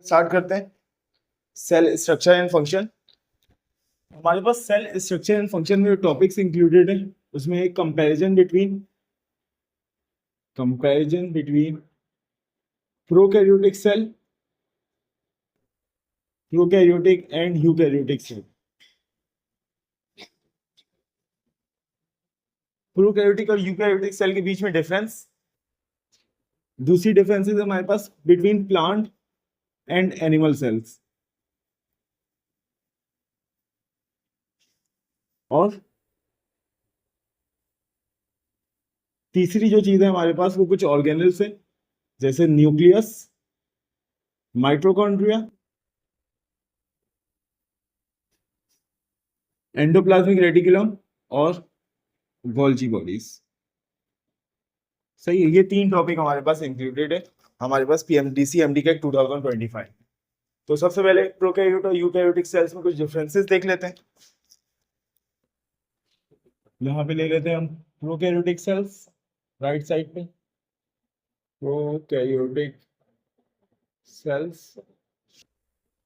Start करते हैं। Cell structure and function. हमारे पास सेल स्ट्रक्चर एंड फंक्शन में टॉपिक्स इंक्लूडेड है। उसमें एक comparison between prokaryotic cell, prokaryotic and eukaryotic cell. Prokaryotic और यूकैरियोटिक सेल के बीच में डिफरेंस। दूसरी डिफरेंसेस हमारे पास between plant and animal cells. और तीसरी जो चीज है हमारे पास वो कुछ ऑर्गेनल्स है, जैसे न्यूक्लियस, माइटोकॉन्ड्रिया, एंडोप्लाज्मिक रेटिकुलम और गोल्जी बॉडीज। सही है, ये 3 टॉपिक हमारे पास इंक्लूडेड है हमारे पास पीएमडीसी एमडीके 2025। तो सबसे पहले प्रोकैरियोट और यूकैरियोटिक सेल्स में कुछ डिफरेंसेस देख लेते हैं। यहाँ पे ले लेते हैं हम प्रोकैरियोटिक सेल्स, राइट साइड पे प्रोकैरियोटिक सेल्स,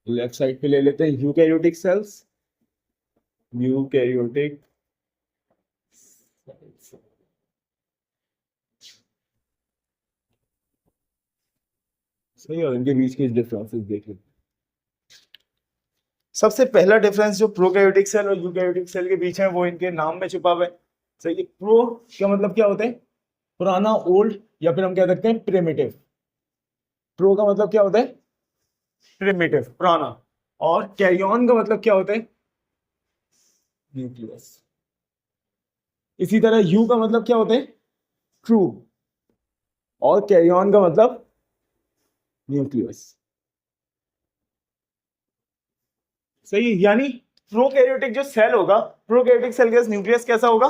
लेफ्ट साइड पे ले लेते हैं यूकैरियोटिक सेल्स, यूकैरियोटिक सेल्स। सही, और इनके बीच के डिफरेंसेस देख लेते हैं। सबसे पहला डिफरेंस जो प्रोकैरियोटिक सेल और यूकैरियोटिक सेल के बीच है वो इनके नाम में छुपा हुआ है। सही है, प्रो का मतलब क्या होता है? पुराना, ओल्ड, या फिर हम कह सकते हैं प्रिमिटिव। प्रो का मतलब क्या होता है? प्रिमिटिव, पुराना। और कैरियन का मतलब क्या होता है? न्यूक्लियस। इसी तरह यू का मतलब क्या होता है? ट्रू। और कैरियन का मतलब न्यूक्लियस। सही, यानी प्रोकैरियोटिक जो सेल होगा, प्रोकैरियोटिक सेल के पास न्यूक्लियस कैसा होगा?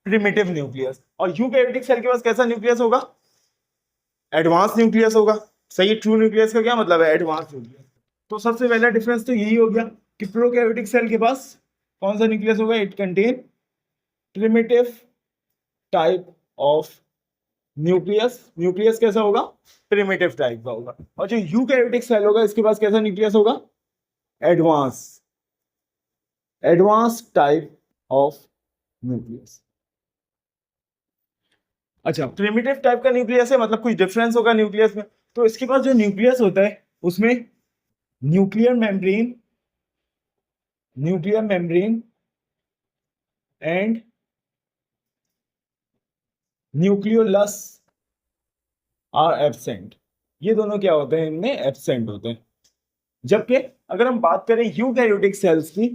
Primitive nucleus. और यूकैरियोटिक सेल के पास कैसा न्यूक्लियस होगा? एडवांस न्यूक्लियस होगा। सही है, ट्रू न्यूक्लियस का क्या मतलब है? Advance nucleus. तो सबसे पहला डिफरेंस तो यही हो गया कि प्रोकैरियोटिक सेल के पास कौन सा न्यूक्लियस होगा? It contain primitive type of nucleus. Nucleus कैसा होगा? प्रिमिटिव टाइप का होगा। और जो यूकैरियोटिक सेल होगा इसके पास कैसा न्यूक्लियस होगा? Advance, advance type of nucleus. अच्छा, प्रिमिटिव टाइप का न्यूक्लियस है, मतलब कुछ डिफरेंस होगा न्यूक्लियस में। तो इसके पास जो न्यूक्लियस होता है उसमें nuclear membrane, nuclear membrane and nucleolus are absent. ये दोनों क्या होते हैं? इनमें एब्सेंट होते हैं। जबकि अगर हम बात करें यूकैरियोटिक सेल्स की,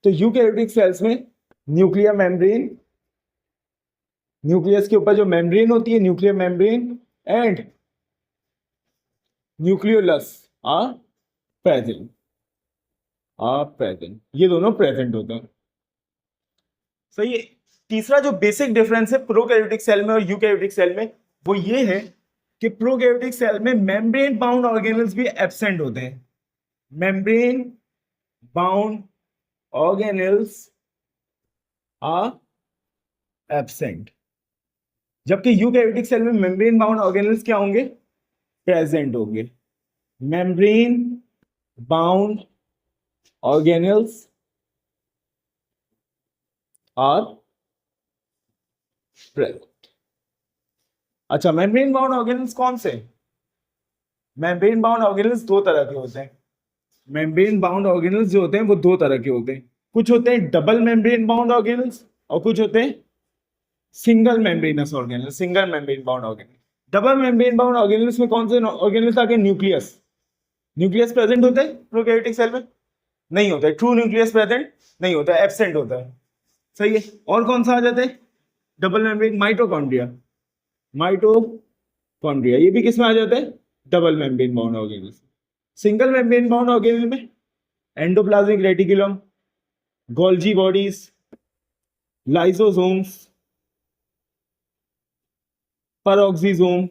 तो यूकैरियोटिक सेल्स में न्यूक्लियर मेम्ब्रेन, न्यूक्लियस के ऊपर जो मेम्ब्रेन होती है, nuclear membrane and nucleolus are present, ये दोनों प्रेजेंट होते हैं। सही है। तीसरा जो बेसिक डिफरेंस है प्रोकैरियोटिक सेल में और यूकैरियोटिक सेल में, वो ये है कि प्रोकैरियोटिक सेल में मेम्ब्रेन बाउंड ऑर्गेनल्स भी एब्सेंट होते हैं। Membrane bound organelles are absent. जबकि यूकैरियोटिक सेल में मेम्ब्रेन बाउंड ऑर्गेनल्स क्या होंगे? प्रेजेंट होंगे। Membrane bound organelles are present. अच्छा, मेम्ब्रेन बाउंड ऑर्गेनल्स कौन से? मेम्ब्रेन बाउंड ऑर्गेनल्स 2 तरह के होते हैं। मेम्ब्रेन बाउंड ऑर्गेनल्स जो होते हैं वो 2 तरह के होते हैं। कुछ होते हैं डबल मेम्ब्रेन बाउंड ऑर्गेनल्स और कुछ होते हैं single membranes organelles, single membrane bound organelle. Double membrane bound organelles में कौन से ऑर्गेनल्स आगे? न्यूक्लियस। न्यूक्लियस प्रेजेंट होता है प्रोकैरियोटिक सेल में? नहीं होता है। ट्रू न्यूक्लियस प्रेजेंट नहीं होता है, एब्सेंट होता है। सही है। और कौन सा आ जाता है डबल मेम्ब्रेन? माइटोकॉन्ड्रिया। माइटोकॉन्ड्रिया ये भी किस में आ जाता है? Double membrane bound organelles. Single membrane bound organelle में endoplasmic reticulum, Golgi bodies, lysosomes, peroxisome,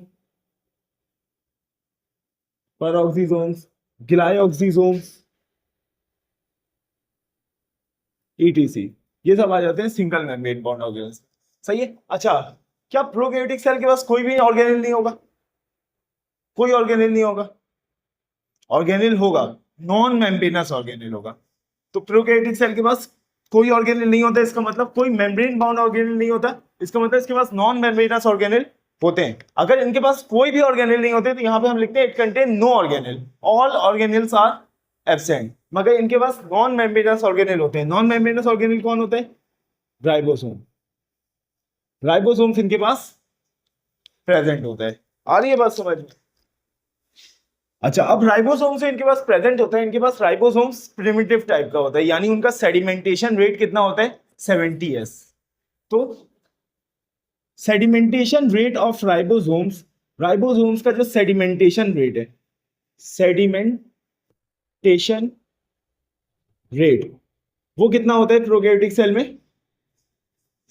peroxisomes, glyoxysomes, ETC, ये सब आ जाते हैं सिंगल मेम्ब्रेन बाउंड ऑर्गेनल्स। सही है। अच्छा, क्या प्रोकैरियोटिक सेल के पास कोई भी ऑर्गेनल नहीं होगा? कोई ऑर्गेनल नहीं होगा? ऑर्गेनेल होगा, नॉन मेम्ब्रेनस ऑर्गेनेल होगा। तो प्रोकैरियोटिक सेल के पास कोई ऑर्गेनेल नहीं होता, इसका मतलब कोई मेम्ब्रेन बाउंड ऑर्गेनेल नहीं होता, इसका मतलब इसके पास नॉन मेम्ब्रेनस ऑर्गेनेल होते हैं। अगर इनके पास कोई भी ऑर्गेनेल नहीं होते तो यहाँ पे हम लिखते हैं it contain no organelle, all organelles are absent. मगर इनके पास नॉन मेम्ब्रेनस ऑर्गेनेल होते हैं। नॉन मेम्ब्रेनस ऑर्गेनेल कौन होते हैं? राइबोसोम। राइबोसोम्स इनके पास प्रेजेंट होता है। आ रही है बात समझ में? अच्छा, अब राइबोसोम से इनके पास प्रेजेंट होता है, इनके पास राइबोसोम्स प्रिमिटिव टाइप का होता है, यानी उनका सेडिमेंटेशन रेट कितना होता है? 70s। तो sedimentation rate of ribosomes, ribosomes का जो सेडिमेंटेशन रेट है, सेडिमेंटेशन रेट वो कितना होता है प्रोकैरियोटिक सेल में?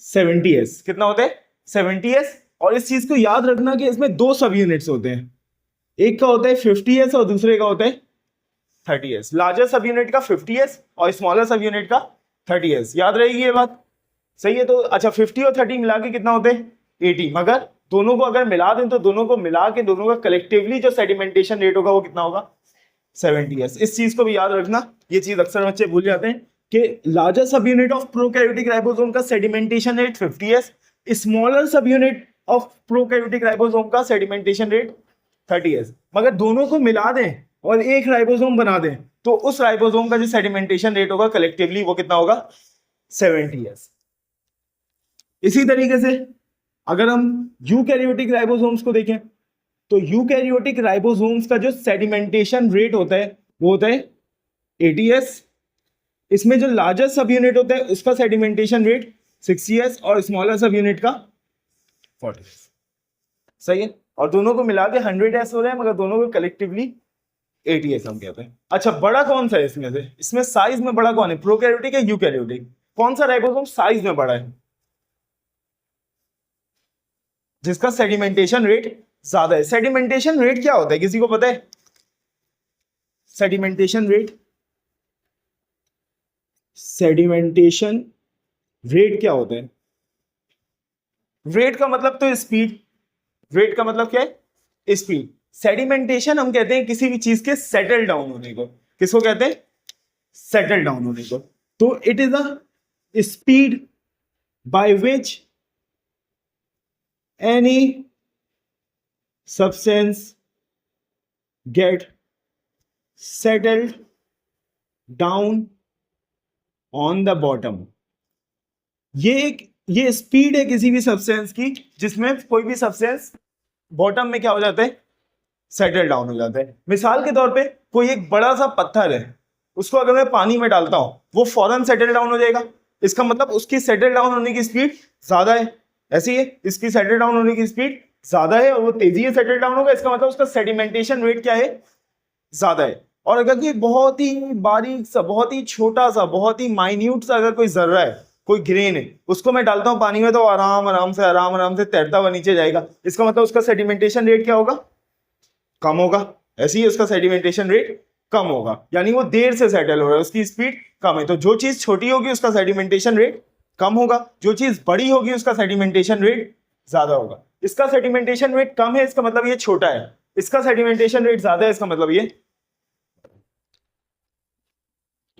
70s। कितना होता है? 70s। और इस चीज को याद रखना कि इसमें दो सब यूनिट्स होते हैं, एक का होता है 50s और दूसरे का होता है 30s। लार्जर सब यूनिट का 50s और स्मॉलर सब यूनिट का 30s। याद रहेगी ये बात? सही है। तो अच्छा, 50 और 30 मिला के कितना होते हैं? 80। मगर दोनों को अगर मिला दें तो दोनों को मिला के दोनों का कलेक्टिवली जो सेडिमेंटेशन रेट होगा वो कितना होगा? 70s। इस चीज को भी याद रखना, ये चीज अक्सर बच्चे भूल जाते हैं कि larger sub unit of prokaryotic ribosome का sedimentation rate 50s, smaller sub unit of prokaryotic ribosome का सेडिमेंटेशन रेट 30s। मगर दोनों को मिला दें और एक राइबोसोम बना दें तो उस राइबोसोम का जो सेडिमेंटेशन रेट होगा कलेक्टिवली वो कितना होगा? 70s। इसी तरीके से अगर हम यूकैरियोटिक राइबोसोम्स को देखें तो यूकैरियोटिक राइबोसोम्स का जो सेडिमेंटेशन रेट होता है वो होता है 80s। इसमें जो लार्जर सब यूनिट होता है उसका सेडिमेंटेशन रेट 60s और स्मॉलर सब यूनिट का 40s। सही है। और दोनों को मिला के 100s हो रहे हैं, मगर दोनों को कलेक्टिवली 80s हम कहते हैं। अच्छा, बड़ा कौन सा है इसमें से? इसमें साइज में बड़ा कौन है, प्रोकैरियोटिक या यूकैरियोटिक? कौन सा राइबोसोम साइज में बड़ा है, जिसका सेडिमेंटेशन रेट ज्यादा है? सेडिमेंटेशन रेट क्या होता है, किसी को पता है? सेडिमेंटेशन रेट, सेडिमेंटेशन रेट क्या होता है? रेट का मतलब तो स्पीड, रेट का मतलब क्या है? स्पीड। सेडिमेंटेशन हम कहते हैं किसी भी चीज के सेटल डाउन होने को। किसको कहते हैं? सेटल डाउन होने को। तो it is a speed by which any substance get settled down on the bottom। ये स्पीड है किसी भी सब्सटेंस की जिसमें कोई भी सब्सटेंस बॉटम में क्या हो जाता है? सेटल डाउन हो जाता है। मिसाल के तौर पे कोई एक बड़ा सा पत्थर है, उसको अगर मैं पानी में डालता हूं वो फौरन सेटल डाउन हो जाएगा, इसका मतलब उसकी सेटल डाउन होने की स्पीड ज्यादा है। ऐसी है, इसकी सेटल डाउन होने की स्पीड ज्यादा है और वो तेजी से सेटल डाउन होगा, इसका मतलब उसका सेडिमेंटेशन रेट क्या है? ज्यादा है। और अगर ये बहुत ही बारीक सा, बहुत ही छोटा सा, बहुत ही माइन्यूट सा अगर कोई जर्रा है, कोई ग्रेन है, उसको मैं डालता हूं पानी में तो आराम आराम से तैरता हुआ नीचे जाएगा, इसका मतलब उसका सेडिमेंटेशन रेट क्या होगा? कम होगा। ऐसे ही उसका सेडिमेंटेशन रेट कम होगा, यानी वो देर से सेटल हो रहा है, उसकी स्पीड कम है। तो जो चीज छोटी होगी उसका सेडिमेंटेशन रेट कम होगा, जो चीज बड़ी होगी उसका सेडिमेंटेशन रेट ज्यादा होगा। इसका सेडिमेंटेशन रेट कम है, इसका मतलब ये छोटा है, इसका सेडिमेंटेशन रेट ज्यादा है, इसका मतलब ये।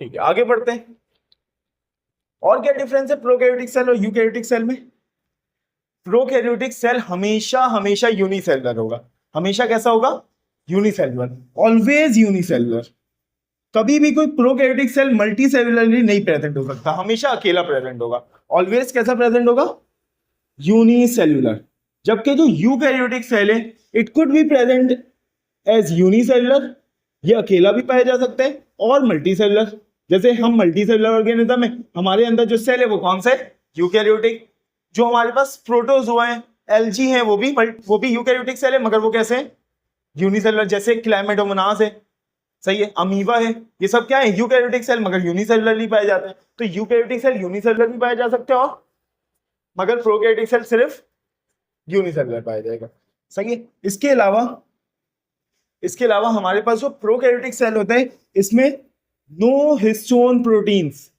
ठीक है, आगे बढ़ते हैं। और क्या डिफरेंस है प्रोकैरियोटिक सेल और यूकैरियोटिक सेल में? प्रोकैरियोटिक सेल हमेशा हमेशा यूनिसेलुलर होगा। हमेशा कैसा होगा? Unicellular, always unicellular. कभी भी कोई प्रोकैरियोटिक सेल मल्टी सेलुलरली नहीं प्रेजेंट हो सकता, हमेशा अकेला प्रेजेंट होगा। ऑलवेज कैसा प्रेजेंट होगा? यूनिसेलुलर। जबकि जो यूकैरियोटिक सेल है it could be present as unicellular, ये अकेला भी पाया जा सकता है, और मल्टी सेलुलर। जैसे हम मल्टी सेलुलर ऑर्गेनिज्म है, हमारे अंदर जो सेल है वो कौन सा है? यूकैरियोटिक। जो हमारे पास प्रोटोजोआ है, एल्गी है, वो भी यूकैरियोटिक सेल है, मगर वो कैसे है? यूनिसेलुलर। जैसे क्लैमिडोमोनास है, सही है, अमीबा है, ये सब क्या है? यूकैरियोटिक सेल, मगर यूनिसेलुलरली पाए जाते हैं। तो यूकैरियोटिक सेल यूनिसेलुलर भी पाए जा सकते हैं, और मगर प्रोकैरियोटिक सेल सिर्फ यूनिसेलुलर पाया जाएगा। सही है। इसके अलावा हमारे पास जो प्रोकैरियोटिक सेल होता है इसमें नो हिस्टोन प्रोटीन्स,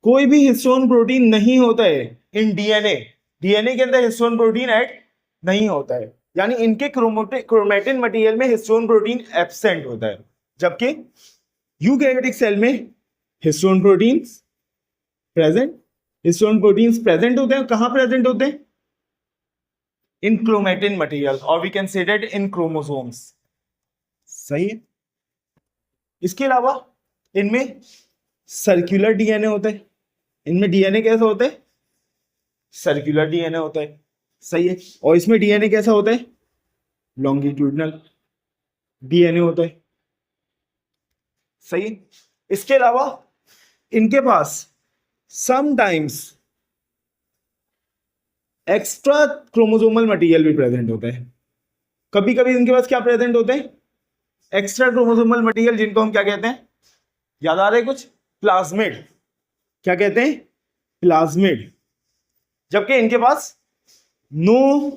कोई भी हिस्टोन प्रोटीन नहीं होता है इन डीएनए। डीएनए के अंदर हिस्टोन प्रोटीन ऐड नहीं होता है, यानी इनके क्रोमैटिन मटेरियल में हिस्टोन प्रोटीन एब्सेंट होता है। जबकि यूकैरियोटिक सेल में histone proteins present, histone proteins present होते हैं। कहां प्रेजेंट होते हैं? इन क्रोमेटिन मटेरियल, और we can say that in chromosomes. सही है। इसके अलावा इनमें सर्कुलर डीएनए होता है। इनमें डीएनए कैसा होता है? सर्कुलर डीएनए होता है। सही है। और इसमें डीएनए कैसा होता है? लॉन्गिट्यूडनल डीएनए होता है। सही। इसके अलावा इनके पास समटाइम्स एक्स्ट्रा क्रोमोसोमल मटेरियल भी प्रेजेंट होता है। कभी कभी इनके पास क्या प्रेजेंट होते हैं? एक्स्ट्रा क्रोमोसोमल मटेरियल, जिनको हम क्या कहते हैं? याद आ रहा है कुछ? प्लाज्मिड। क्या कहते हैं? प्लाज्मिड। जबकि इनके पास नो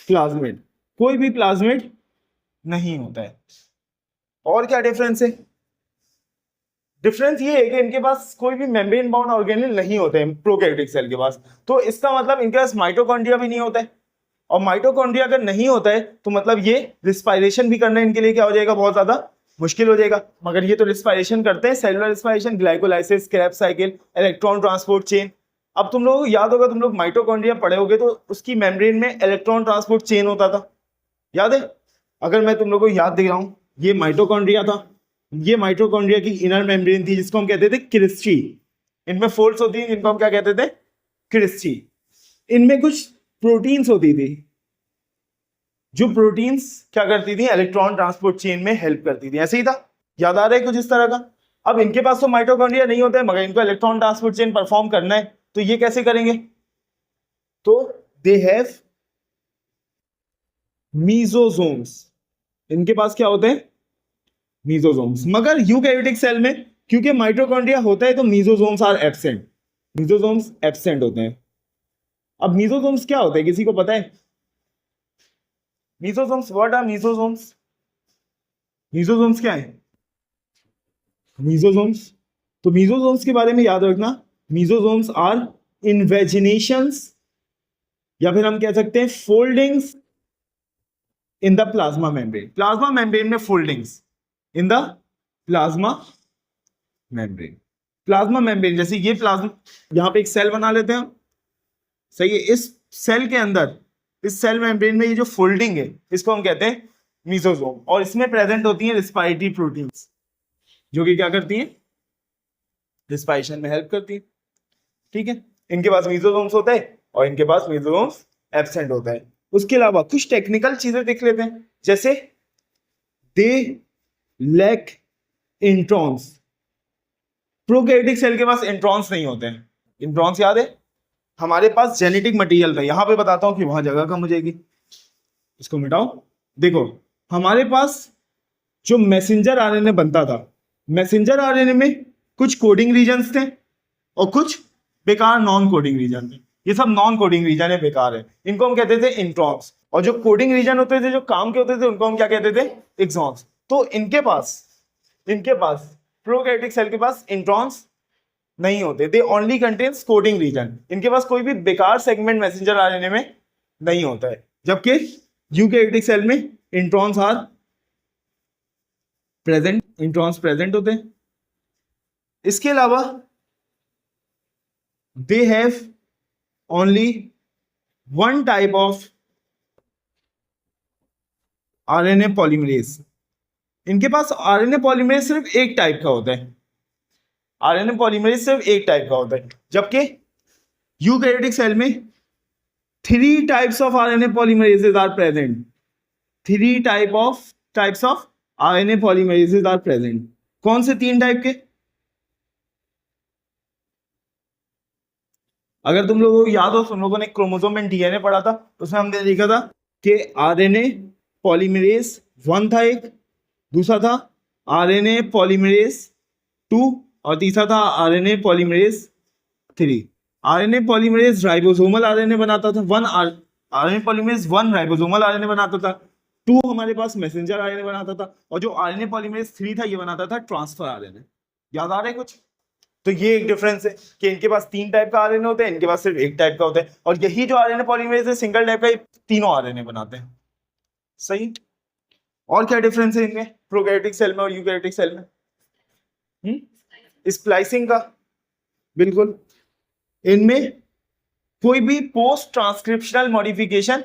प्लाज्मिड, कोई भी प्लाज्मिड नहीं होता है। और क्या डिफरेंस है? डिफरेंस ये है कि इनके पास कोई भी मेम्ब्रेन बाउंड ऑर्गेनेल नहीं होते हैं प्रोकैरियोटिक सेल के पास। तो इसका मतलब इनके पास माइटोकॉन्ड्रिया भी नहीं होता है। और माइटोकॉन्ड्रिया अगर नहीं होता है तो मतलब ये रिस्पायरेशन भी करना इनके लिए क्या हो जाएगा? बहुत ज्यादा मुश्किल हो जाएगा। मगर ये तो रिस्पायरेशन करते हैं, cellular respiration, glycolysis, Krebs cycle, electron transport chain. अब तुम लोगों को याद होगा, तुम लोग माइटोकॉन्ड्रिया पढ़े होगे तो उसकी मेम्ब्रेन में इलेक्ट्रॉन ट्रांसपोर्ट चेन होता था, याद है? अगर मैं तुम लोगों को याद दे रहा हूं, ये माइटोकॉन्ड्रिया था, ये माइटोकॉन्ड्रिया की इनर मेम्ब्रेन थी जिसको हम कहते थे क्रिस्टी। इनमें फोल्ड्स होती थी जिनको हम क्या कहते थे? क्रिस्टी। इनमें कुछ प्रोटीन्स होती थी, जो प्रोटीन्स क्या करती थी? इलेक्ट्रॉन ट्रांसपोर्ट चेन में हेल्प करती थी। ऐसे ही था, याद आ रहा है कुछ इस तरह का? अब इनके पास तो माइटोकॉन्ड्रिया नहीं होता है, मगर इनको इलेक्ट्रॉन ट्रांसपोर्ट चेन परफॉर्म करना है, तो ये कैसे करेंगे? तो दे हैव मीजोसोम्स। इनके पास क्या होते हैं? मीजोसोम्स। मगर यूकैरियोटिक सेल में क्योंकि माइटोकॉन्ड्रिया होता है तो मीजोसोम्स आर एब्सेंट, मीजोसोम्स एब्सेंट होते हैं। अब मीजोसोम्स क्या होते हैं, किसी को पता है? मीजोसोम्स, व्हाट आर मीजोसोम्स? मीजोसोम्स क्या है? मीजोसोम्स, तो मीजोसोम्स के बारे में याद रखना, मीजोसोम्स आर इन्वेजिनेशंस, या फिर हम कह सकते हैं foldings in the plasma membrane. Plasma membrane में foldings in the plasma membrane. Plasma membrane, जैसे ये प्लाज्मा, यहां पे एक सेल बना लेते हैं, सही है। इस सेल के अंदर, इस सेल मेम्ब्रेन में ये जो फोल्डिंग है, इसको हम कहते हैं मीजोसोम। और इसमें प्रेजेंट होती है रिस्पायरेटरी प्रोटीन्स, जो कि क्या करती हैं? रिस्पायरेशन में हेल्प करती है। ठीक है। इनके पास मीजोसोम्स होता है और इनके पास मीजोसोम्स एब्सेंट होता है। उसके अलावा कुछ टेक्निकल चीजें देख लेते हैं, जैसे they lack introns. Prokaryotic cell के पास इंट्रॉन्स नहीं होते हैं। इंट्रॉन्स याद है? हमारे पास जेनेटिक मटेरियल था, यहां पे बताता हूं कि वहां जगह कम हो जाएगी, इसको मिटाओ। देखो, हमारे पास जो मैसेंजर आरएनए बनता था, मैसेंजर आरएनए में कुछ कोडिंग रीजन्स थे और कुछ बेकार नॉन कोडिंग रीजन थे। ये सब नॉन कोडिंग रीजन है, बेकार है, इनको हम कहते थे इंट्रॉन्स। और जो कोडिंग रीजन होते थे, जो काम के होते थे, उनको हम क्या कहते थे? एक्सॉन्स। तो इनके पास प्रोकैरियोटिक सेल के पास इंट्रॉन्स नहीं होते, they only contains coding region. इनके पास कोई भी बेकार सेगमेंट मैसेंजर आरएनए में नहीं होता है। जबकि यूकैरियोटिक सेल में introns are present, introns present होते हैं। इसके अलावा they have only one type of RNA polymerase. इनके पास आरएनए पॉलीमरेज सिर्फ एक टाइप का होता है, आरएनए पॉलीमरेज सिर्फ एक टाइप का होता है। जबकि यूकैरियोटिक सेल में 3 types of RNA polymerases are present. 3 types of RNA polymerases are present. कौन से 3 टाइप के? अगर तुम लोगों को याद हो, तुम लोगों ने क्रोमोसोम एंड डीएनए पढ़ा था, उसमें हमने देखा था कि आरएनए पॉलीमरेज 1 था एक, दूसरा था आरएनए पॉलीमरेज 2 और तीसरा था RNA polymerase 3। RNA polymerase ribosomal RNA बनाता था, आरएनए पॉलीमरेज 1 राइबोसोमल आरएनए बनाता था, 2 हमारे पास मैसेंजर आरएनए बनाता था, और जो आरएनए पॉलीमरेज 3 था, ये बनाता था ट्रांसफर आरएनए। याद आ रहा है कुछ? तो ये एक डिफरेंस है कि इनके पास 3 टाइप का आरएनए होता है, इनके पास सिर्फ एक टाइप का होता है। और यही जो आरएनए पॉलीमरेज है, सिंगल टाइप का, तीनों आरएनए बनाते हैं। सही। और क्या डिफरेंस है इनमें, प्रोकैरियोटिक सेल में और यूकैरियोटिक सेल में? स्प्लाइसिंग का, बिल्कुल। इनमें कोई भी पोस्ट ट्रांसक्रिप्शनल मॉडिफिकेशन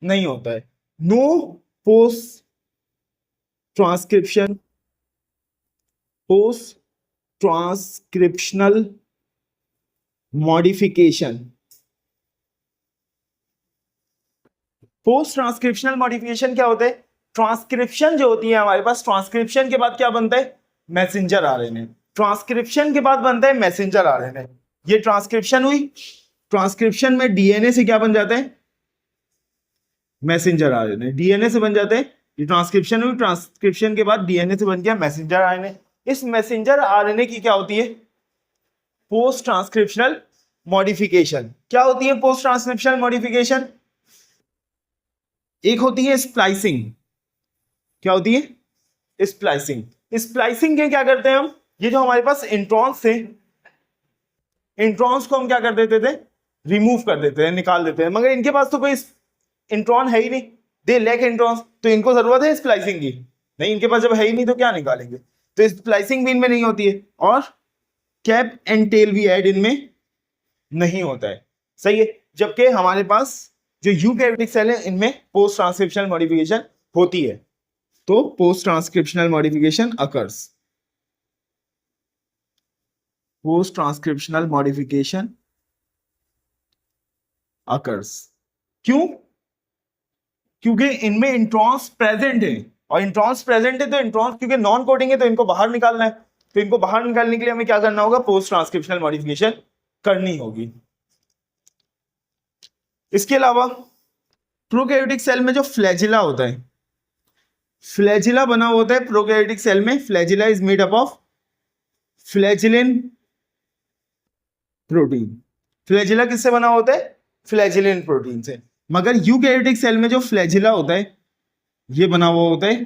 नहीं होता है, no post transcription, post transcriptional modification. Post transcriptional modification क्या होता है? ट्रांसक्रिप्शन जो होती है हमारे पास, ट्रांसक्रिप्शन के बाद क्या बनता है? Messenger RNA. ट्रांसक्रिप्शन के बाद बनता है मैसेंजर आरएनए। ये ट्रांसक्रिप्शन हुई, ट्रांसक्रिप्शन में डीएनए से क्या बन जाता है? Messenger RNA. डीएनए से बन जाते हैं, ये ट्रांसक्रिप्शन हुई, ट्रांसक्रिप्शन के बाद डीएनए से बन गया मैसेंजर आरएनए। इस मैसेंजर आरएनए की क्या होती है? Post transcriptional modification. क्या होती है पोस्ट ट्रांसक्रिप्शनल मॉडिफिकेशन? एक होती है स्प्लाइसिंग। क्या होती है? स्प्लाइसिंग। स्प्लाइसिंग के क्या करते हैं हम? ये जो हमारे पास इंट्रॉन्स थे, इंट्रॉन्स को हम क्या कर देते थे? रिमूव कर देते हैं, निकाल देते हैं। मगर इनके पास तो कोई इंट्रॉन है ही नहीं, दे लैक इंट्रॉन्स, तो इनको जरूरत है स्प्लाइसिंग की? नहीं, इनके पास जब है ही नहीं तो क्या निकालेंगे? तो स्प्लाइसिंग भी इनमें नहीं होती है, और कैप एंड टेल भी ऐड इनमें नहीं होता है। सही है। जबकि हमारे पास जो यूकैरियोटिक सेल है इनमें पोस्ट ट्रांसक्रिप्शनल मॉडिफिकेशन होती है। तो post transcriptional modification occurs, post transcriptional modification occurs. क्यों? क्योंकि इनमें इंट्रॉन्स प्रेजेंट है, और इंट्रॉन्स प्रेजेंट है तो इंट्रॉन्स क्योंकि नॉन कोडिंग है तो इनको बाहर निकालना है। तो इनको बाहर निकालने के लिए हमें क्या करना होगा? पोस्ट ट्रांसक्रिप्शनल मॉडिफिकेशन करनी होगी। इसके अलावा प्रोकैरियोटिक सेल में जो फ्लैजिला होता है, फ्लैजिला बना होता है प्रोकैरियोटिक सेल में। Flagella is made up of flagellin protein. Flagella किससे बना होता है? फ्लैजिलिन प्रोटीन से। मगर यूकैरियोटिक सेल में जो फ्लैजिला होता है ये बना हुआ होता है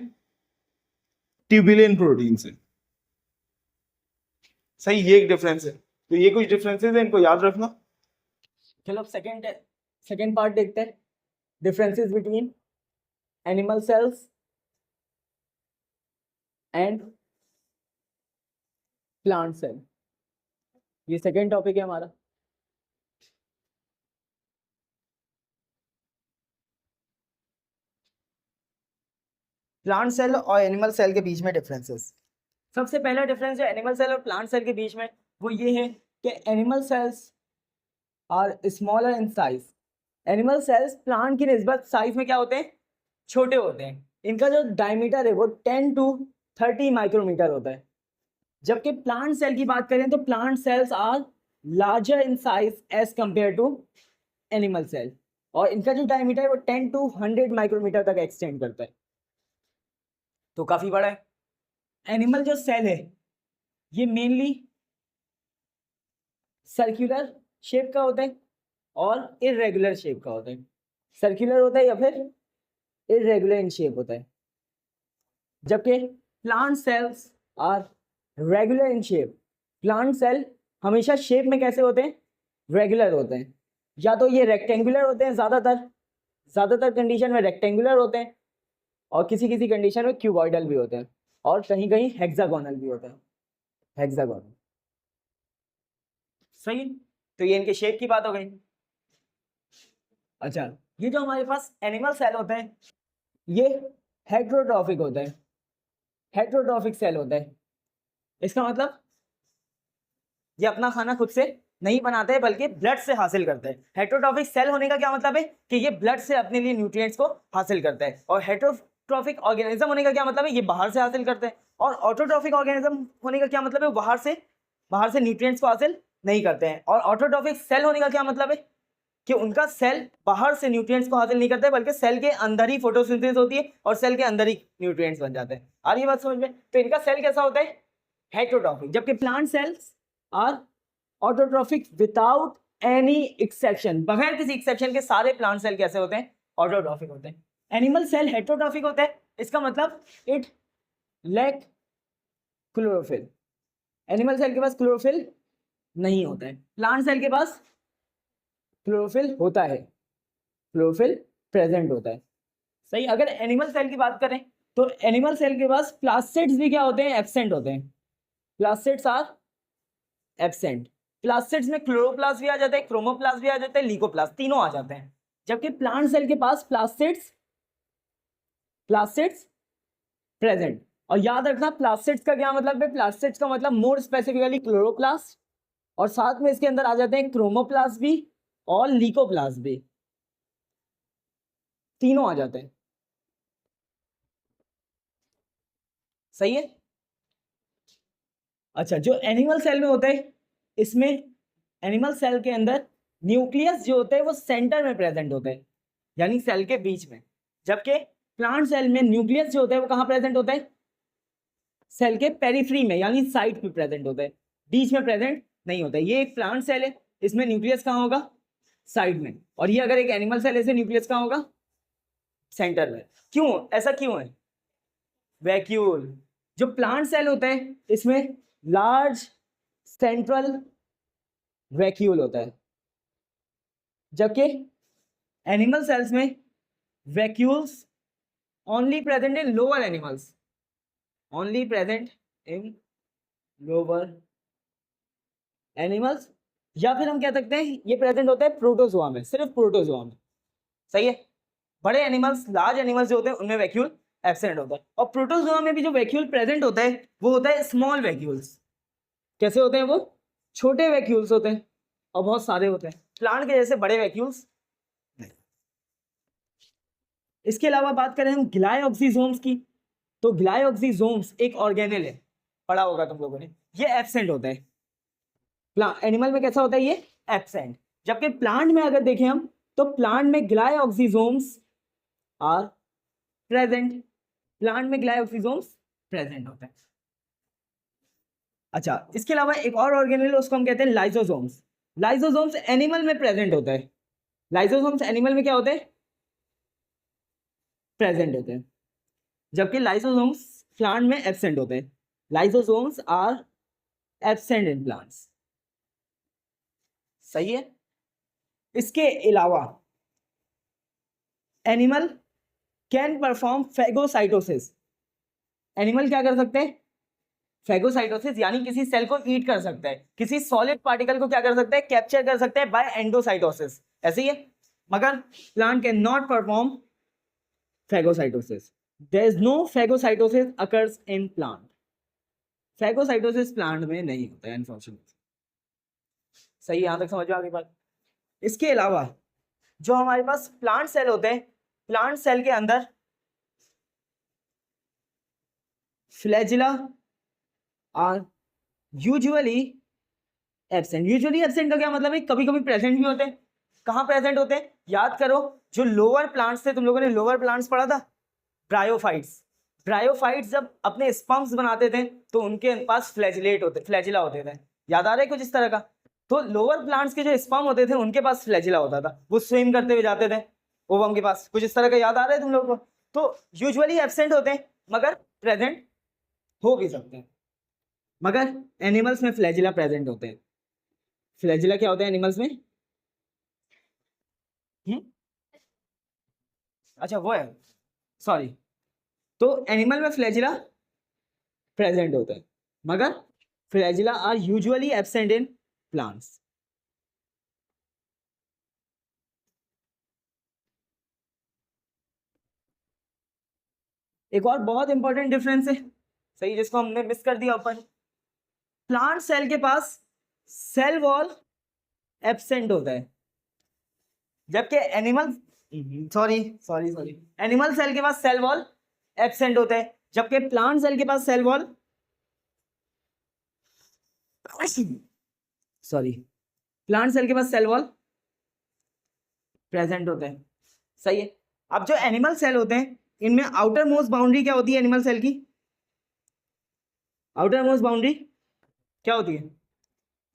ट्यूबुलिन प्रोटीन से। सही, ये एक डिफरेंस है। तो ये कुछ डिफरेंसेस है, इनको याद रखना। चलो अब सेकेंड पार्ट देखते हैं, differences between animal cells and plant cell. ये सेकेंड टॉपिक है हमारा। प्लांट सेल और एनिमल सेल के बीच में डिफरेंसेस। सबसे पहला डिफरेंस जो एनिमल सेल और प्लांट सेल के बीच में वो ये है कि animal cells are smaller in size. Animal cells plant की निस्बत साइज में क्या होते हैं? छोटे होते हैं। इनका जो डायमीटर है वो 10 to 30 माइक्रोमीटर होता है। जबकि प्लांट सेल की बात करें तो plant cells are larger in size as compare to animal cell, और इनका जो डायमीटर है वो 10 to 100 माइक्रोमीटर तक एक्सटेंड करता है, तो काफी बड़ा है। एनिमल जो सेल है ये मेनली सर्कुलर शेप का होता है और इरेगुलर शेप का होता है। सर्कुलर होता है या फिर इरेगुलर इन शेप होता है। जबकि plant cells are regular in shape. Plant cell हमेशा शेप में कैसे होते हैं? रेगुलर होते हैं। या तो ये रेक्टेंगुलर होते हैं, ज़्यादातर कंडीशन में रेक्टेंगुलर होते हैं, और किसी किसी कंडीशन में क्यूबॉइडल भी होते हैं, और कहीं कहीं हेक्सागोनल भी होते हैं। हेक्सागोनल, सही। तो ये इनके शेप की बात हो गई। अच्छा, ये जो हमारे पास एनिमल सेल होते हैं ये हेट्रोट्रॉफिक होता है, हेट्रोट्रॉफिक सेल होता है। इसका मतलब ये अपना खाना खुद से नहीं बनाते हैं बल्कि ब्लड से हासिल करते हैं। हेट्रोट्रॉफिक सेल होने का क्या मतलब है? कि ये ब्लड से अपने लिए न्यूट्रिएंट्स को हासिल करता है। और हेट्रोट्रॉफिक ऑर्गेनिज्म होने का क्या मतलब है? ये बाहर से हासिल करते हैं। और ऑटोट्रॉफिक ऑर्गेनिज्म होने का क्या मतलब है? बाहर से न्यूट्रिएंट्स को हासिल नहीं करते हैं। और ऑटोट्रॉफिक सेल होने का क्या मतलब है? कि उनका सेल बाहर से न्यूट्रिएंट्स को हासिल नहीं करता है बल्कि सेल के अंदर ही फोटोसिंथेसिस होती है और सेल के अंदर ही न्यूट्रिएंट्स बन जाते हैं। आ रही है बात समझ में? तो इनका सेल कैसा होता है? हेट्रोट्रॉफिक। जबकि plant cells are autotrophic without any exception. बगैर किसी एक्सेप्शन के सारे प्लांट सेल कैसे होते हैं? ऑटोट्रॉफिक होते हैं। एनिमल सेल हेट्रोट्रॉफिक होता है, इसका मतलब it lack chlorophyll. Animal cell के पास क्लोरोफिल नहीं होता है। प्लांट सेल के पास क्लोरोफिल होता है, क्लोरोफिल प्रेजेंट होता है। सही। अगर एनिमल सेल की बात करें तो एनिमल सेल के पास प्लास्टिड्स भी क्या होते हैं, एब्सेंट होते हैं। Plastids are absent. प्लास्टिड्स में क्लोरोप्लास्ट भी आ जाता है, क्रोमोप्लास्ट भी आ जाता है, लीकोप्लास्ट, तीनों आ जाते हैं। जबकि प्लांट सेल के पास प्लास्टिड्स प्रेजेंट। और याद रखना प्लास्टिड्स का क्या मतलब है, प्लास्टिड्स का मतलब मोर स्पेसिफिकली क्लोरोप्लास्ट, और साथ में इसके अंदर आ जाते हैं क्रोमोप्लास्ट भी और लीकोप्लास्ट भी, तीनों आ जाते हैं। सही है। अच्छा, जो एनिमल सेल में होता है, इसमें एनिमल सेल के अंदर न्यूक्लियस जो होता है वो सेंटर में प्रेजेंट होता है, यानी सेल के बीच में। जबकि प्लांट सेल में न्यूक्लियस जो होता है वो कहाँ प्रेजेंट होता है, सेल के पेरिफ्री में, यानी साइड पे प्रेजेंट होता है, बीच में प्रेजेंट नहीं होता है। ये एक प्लांट सेल है, इसमें न्यूक्लियस कहाँ होगा, साइड में। और ये अगर एक एनिमल सेल है, इसे न्यूक्लियस कहाँ होगा, सेंटर में। क्यों, ऐसा क्यों है, वैक्यूल। जो प्लांट सेल होता है इसमें लार्ज सेंट्रल वैक्यूल होता है, जबकि एनिमल सेल्स में vacuoles only present in lower animals, only present in lower animals, या फिर हम कह सकते हैं ये प्रेजेंट होता है प्रोटोजोआ में, सिर्फ प्रोटोजोआ में। सही है। बड़े एनिमल्स, लार्ज एनिमल्स जो होते हैं उनमें वैक्यूल एब्सेंट होता है। और प्रोटोजोआ में भी जो वैक्यूल प्रेजेंट होता है वो होता है स्मॉल वैक्यूल्स। कैसे होते हैं वो, छोटे वैक्यूल्स होते हैं और बहुत सारे होते हैं, प्लांट के जैसे बड़े वैक्यूल्स नहीं। इसके अलावा बात करें हम ग्लाइऑक्सीजोम्स की, तो ग्लाइऑक्सीजोम्स एक ऑर्गेनेल है, पढ़ा होगा तुम लोगों ने, ये एब्सेंट होता है। एनिमल में कैसा होता है, ये एब्सेंट। जबकि प्लांट में अगर देखें हम, तो प्लांट में ग्लाइऑक्सीजोम्स आर प्रेजेंट, प्लांट में ग्लाइऑक्सीजोम्स प्रेजेंट होते हैं। अच्छा, इसके अलावा एक और ऑर्गेनेल उसको हम कहते हैं लाइसोसोम्स। लाइसोसोम्स एनिमल में प्रेजेंट होता है, लाइसोसोम्स एनिमल में क्या होते हैं, प्रेजेंट होते हैं, जबकि लाइसोसोम्स प्लांट में एब्सेंट होते हैं। Lysosomes are absent in plants. सही है। इसके अलावा animal can perform phagocytosis. Animal क्या कर सकते हैं, फेगोसाइटोसिस, यानी किसी सेल को ईट कर सकता है, किसी सॉलिड पार्टिकल को क्या कर सकता है, कैप्चर कर सकता है बाय एंडोसाइटोसिस, ऐसे ही है। मगर plant can not perform phagocytosis. There is no phagocytosis occurs in plant. Phagocytosis plant में नहीं होता है अनफॉर्चुनेटली। सही, यहां तक समझ में आ गई बात। इसके अलावा जो हमारे पास प्लांट सेल होते हैं, प्लांट सेल के अंदर flagella are usually absent. Usually absent का क्या मतलब है, कभी कभी प्रेजेंट भी होते हैं। कहाँ प्रेजेंट होते हैं, याद करो, जो लोअर प्लांट्स थे, तुम लोगों ने लोअर प्लांट्स पढ़ा था, ब्रायोफाइट्स। ब्रायोफाइट्स जब अपने स्पम्स बनाते थे तो उनके पास फ्लैजिला होते थे, याद आ रहा है कुछ इस तरह का। तो लोअर प्लांट्स के जो स्पम होते थे उनके पास फ्लैजिला होता था, वो स्विम करते हुए जाते थे ओवम के पास, कुछ इस तरह का याद आ रहा है तुम लोगों को। तो यूजुअली एब्सेंट होते हैं मगर प्रेजेंट हो भी सकते हैं। मगर एनिमल्स में फ्लैजिला प्रेजेंट होते हैं। फ्लैजिला क्या होते हैं एनिमल्स में, अच्छा वो है, सॉरी। तो एनिमल में फ्लैजिला प्रेजेंट होता है मगर flagella are usually absent in plants. एक और बहुत इंपॉर्टेंट डिफरेंस है, सही, जिसको हमने मिस कर दिया ऊपर। प्लांट सेल के पास सेल वॉल एब्सेंट होता है, जबकि animal sorry sorry sorry animal cell के पास सेल वॉल एब्सेंट होता है, जबकि प्लांट सेल के पास cell wall sorry plant cell के पास सेल वॉल प्रेजेंट होते हैं। सही है। अब जो एनिमल सेल होते हैं इनमें आउटर मोस्ट बाउंड्री क्या होती है एनिमल सेल की, आउटर मोस्ट बाउंड्री क्या होती है,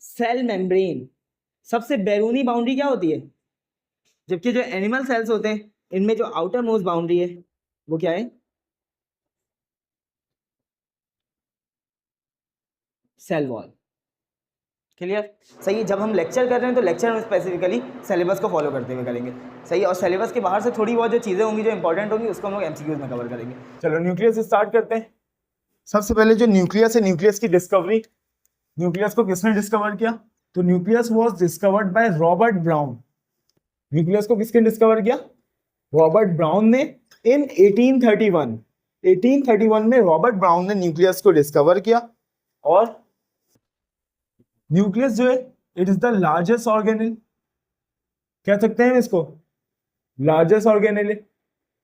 सेल मेम्ब्रेन। सबसे बैरूनी बाउंड्री क्या होती है, जबकि जो एनिमल सेल्स होते हैं इनमें जो आउटर मोस्ट बाउंड्री है वो क्या है, सेल वॉल। क्लियर? सही है। जब हम लेक्चर कर रहे हैं तो लेक्चर हम स्पेसिफिकली सिलेबस को फॉलो करते हुए करेंगे। सही है। और सिलेबस के बाहर से थोड़ी बहुत जो चीज़ें होंगी जो इंपॉर्टेंट होंगी उसको हम लोग एमसीक्यूज में कवर करेंगे। चलो न्यूक्लियस स्टार्ट करते हैं। सबसे पहले जो न्यूक्लियस है, न्यूक्लियस की डिस्कवरी, न्यूक्लियस को किसने डिस्कवर किया? तो nucleus was discovered by Robert brown. Nucleus को किसने डिस्कवर किया? रॉबर्ट ब्राउन ने इन 1831 में रॉबर्ट ब्राउन ने न्यूक्लियस को डिस्कवर किया। और न्यूक्लियस जो है it is the largest organelle, कह सकते हैं इसको लार्जेस्ट ऑर्गेनेल है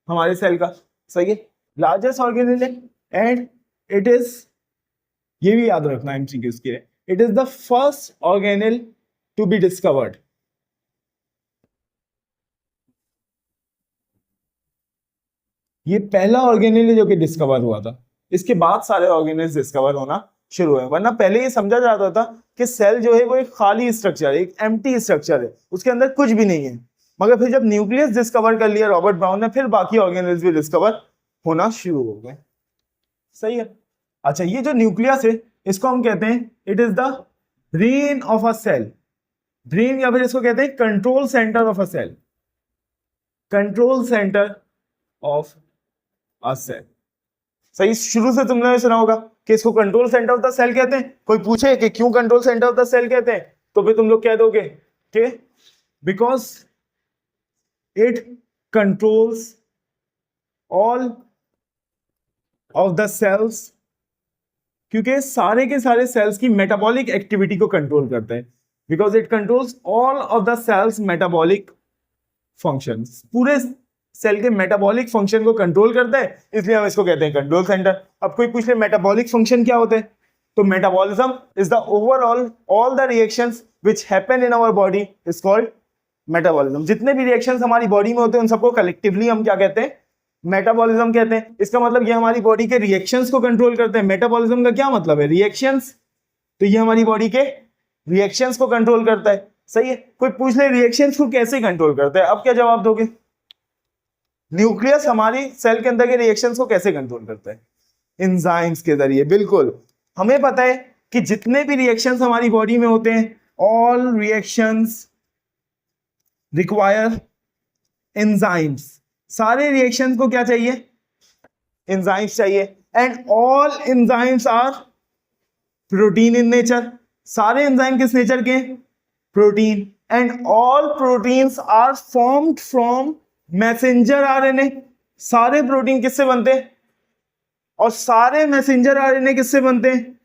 हमारे सेल का। सही है, लार्जेस्ट ऑर्गेनेल है एंड इट इज, ये भी याद रखना एमसीक्यूज के लिए, it is the first organelle to be discovered. ये पहला ऑर्गेनेल है जो कि डिस्कवर हुआ था। इसके बाद सारे ऑर्गेनेल्स डिस्कवर होना शुरू हुए, वरना पहले ये समझा जाता था कि सेल जो है वो एक खाली स्ट्रक्चर है, एक एम्प्टी स्ट्रक्चर है, उसके अंदर कुछ भी नहीं है। मगर फिर जब न्यूक्लियस डिस्कवर कर लिया रॉबर्ट ब्राउन ने, फिर बाकी ऑर्गेनेल्स भी डिस्कवर होना शुरू हो गए। सही है। अच्छा, ये जो न्यूक्लियस है इसको हम कहते हैं it is the brain of a cell. Brain या फिर इसको कहते हैं control centre of a cell, control centre of a cell. सही, शुरू से तुमने सुना होगा कि इसको control centre of the cell कहते हैं। कोई पूछे कि क्यों control centre of the cell कहते हैं, तो फिर तुम लोग कह दोगे कि because it controls all of the cells, क्योंकि सारे के सारे सेल्स की मेटाबॉलिक एक्टिविटी को कंट्रोल करते हैं। Because it controls all of the cells metabolic functions, पूरे सेल के मेटाबॉलिक फंक्शन को कंट्रोल करता है, इसलिए हम इसको कहते हैं कंट्रोल सेंटर। अब कोई पूछ ले मेटाबॉलिक फंक्शन क्या होता है, तो metabolism is the overall all the reactions which happen in our body is called metabolism. जितने भी रिएक्शंस हमारी बॉडी में होते हैं उन सबको कलेक्टिवली हम क्या कहते हैं? मेटाबॉलिज्म कहते हैं। इसका मतलब ये हमारी बॉडी के रिएक्शंस को कंट्रोल करते हैं। मेटाबॉलिज्म का क्या मतलब है? रिएक्शंस, तो ये हमारी बॉडी के रिएक्शंस को कंट्रोल करता है। सही है। कोई पूछ ले रिएक्शंस को कैसे कंट्रोल करता है, अब क्या जवाब दोगे? न्यूक्लियस हमारी सेल के अंदर के रिएक्शंस को कैसे कंट्रोल करता है? एंजाइम्स के जरिए। बिल्कुल, हमें पता है कि जितने भी रिएक्शंस हमारी बॉडी में होते हैं, ऑल रिएक्शंस रिक्वायर एंजाइम्स। सारे रिएक्शंस को क्या चाहिए? एंजाइम्स चाहिए। And all enzymes are protein in nature. सारे एंजाइम किस नेचर के? Protein. And all proteins are formed from messenger RNA. सारे प्रोटीन किससे बनते हैं? और सारे मैसेंजर आरएनए किससे बनते हैं?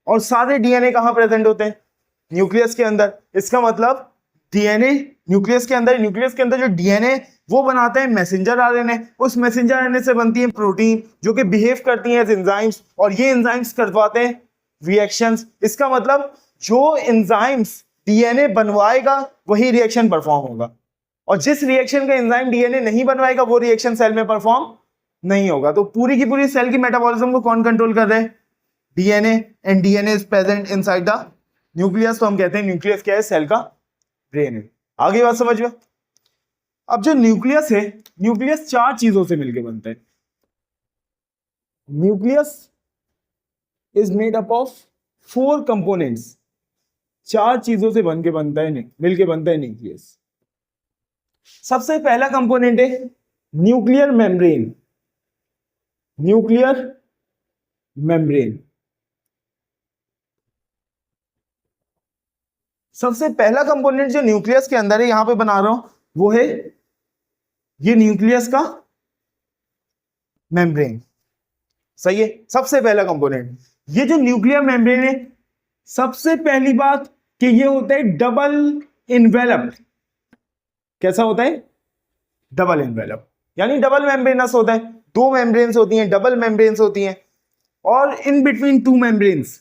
और सारे डीएनए कहां प्रेजेंट होते हैं? न्यूक्लियस के अंदर। इसका मतलब डीएनए न्यूक्लियस के अंदर जो डीएनए वो बनाते हैं मैसेंजर आरएनए। उस मैसेंजर आरएनए से बनती है प्रोटीन जो कि बिहेव करती हैं एज एंजाइम्स, और ये एंजाइम्स करवाते हैं रिएक्शंस। इसका मतलब जो एंजाइम्स डीएनए बनवाएगा वही रिएक्शन परफॉर्म होगा, और जिस रिएक्शन का एंजाइम डीएनए नहीं बनवाएगा वो रिएक्शन सेल में परफॉर्म नहीं होगा। तो पूरी की पूरी सेल की मेटाबॉलिज्म को कौन कंट्रोल कर रहे हैं? DNA. And DNA is present inside the nucleus, तो हम कहते हैं न्यूक्लियस क्या है? सेल का ब्रेन है। आगे बात समझ में। अब जो न्यूक्लियस है, न्यूक्लियस चार चीजों से मिलकर बनता है। Nucleus is made up of 4 components. 4 चीजों से बनके बनता है, मिलके बनता है न्यूक्लियस। सबसे पहला कंपोनेंट है न्यूक्लियर मेम्ब्रेन। न्यूक्लियर मेम्ब्रेन सबसे पहला कंपोनेंट जो न्यूक्लियस के अंदर है, यहां पे बना रहा हूं, वो है ये न्यूक्लियस का मेम्ब्रेन। सही है, सबसे पहला कंपोनेंट ये जो न्यूक्लियर मेम्ब्रेन है। सबसे पहली बात कि ये होता है डबल इन्वेलप्ड। कैसा होता है? डबल इन्वेलप, यानी डबल मेम्ब्रेनस होता है। 2 मेम्ब्रेन्स होती हैं, डबल मेम्ब्रेन्स होती हैं, और in between 2 membranes,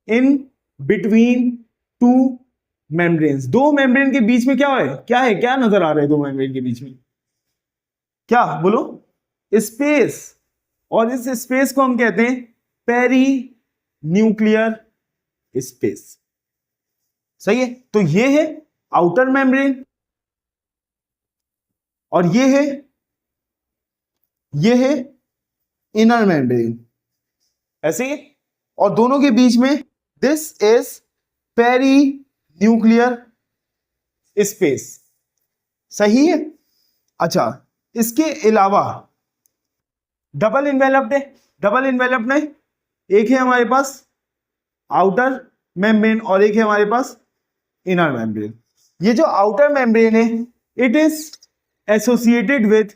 in between 2 membranes, 2 membrane के बीच में क्या है? क्या नजर आ रहा है 2 मेम्ब्रेन के बीच में? क्या बोलो? स्पेस। और इस स्पेस को हम कहते हैं पेरी न्यूक्लियर स्पेस। सही है। तो ये है आउटर मेम्ब्रेन और ये है इनर मेम्ब्रेन, ऐसे ही। और दोनों के बीच में this is perinuclear space, सही है। अच्छा, इसके अलावा डबल इन्वेलप्ड है। डबल इन्वेलप्ड में एक है हमारे पास आउटर मेम्ब्रेन और एक है हमारे पास इनर मेम्ब्रेन। ये जो आउटर मेम्ब्रेन है it is associated with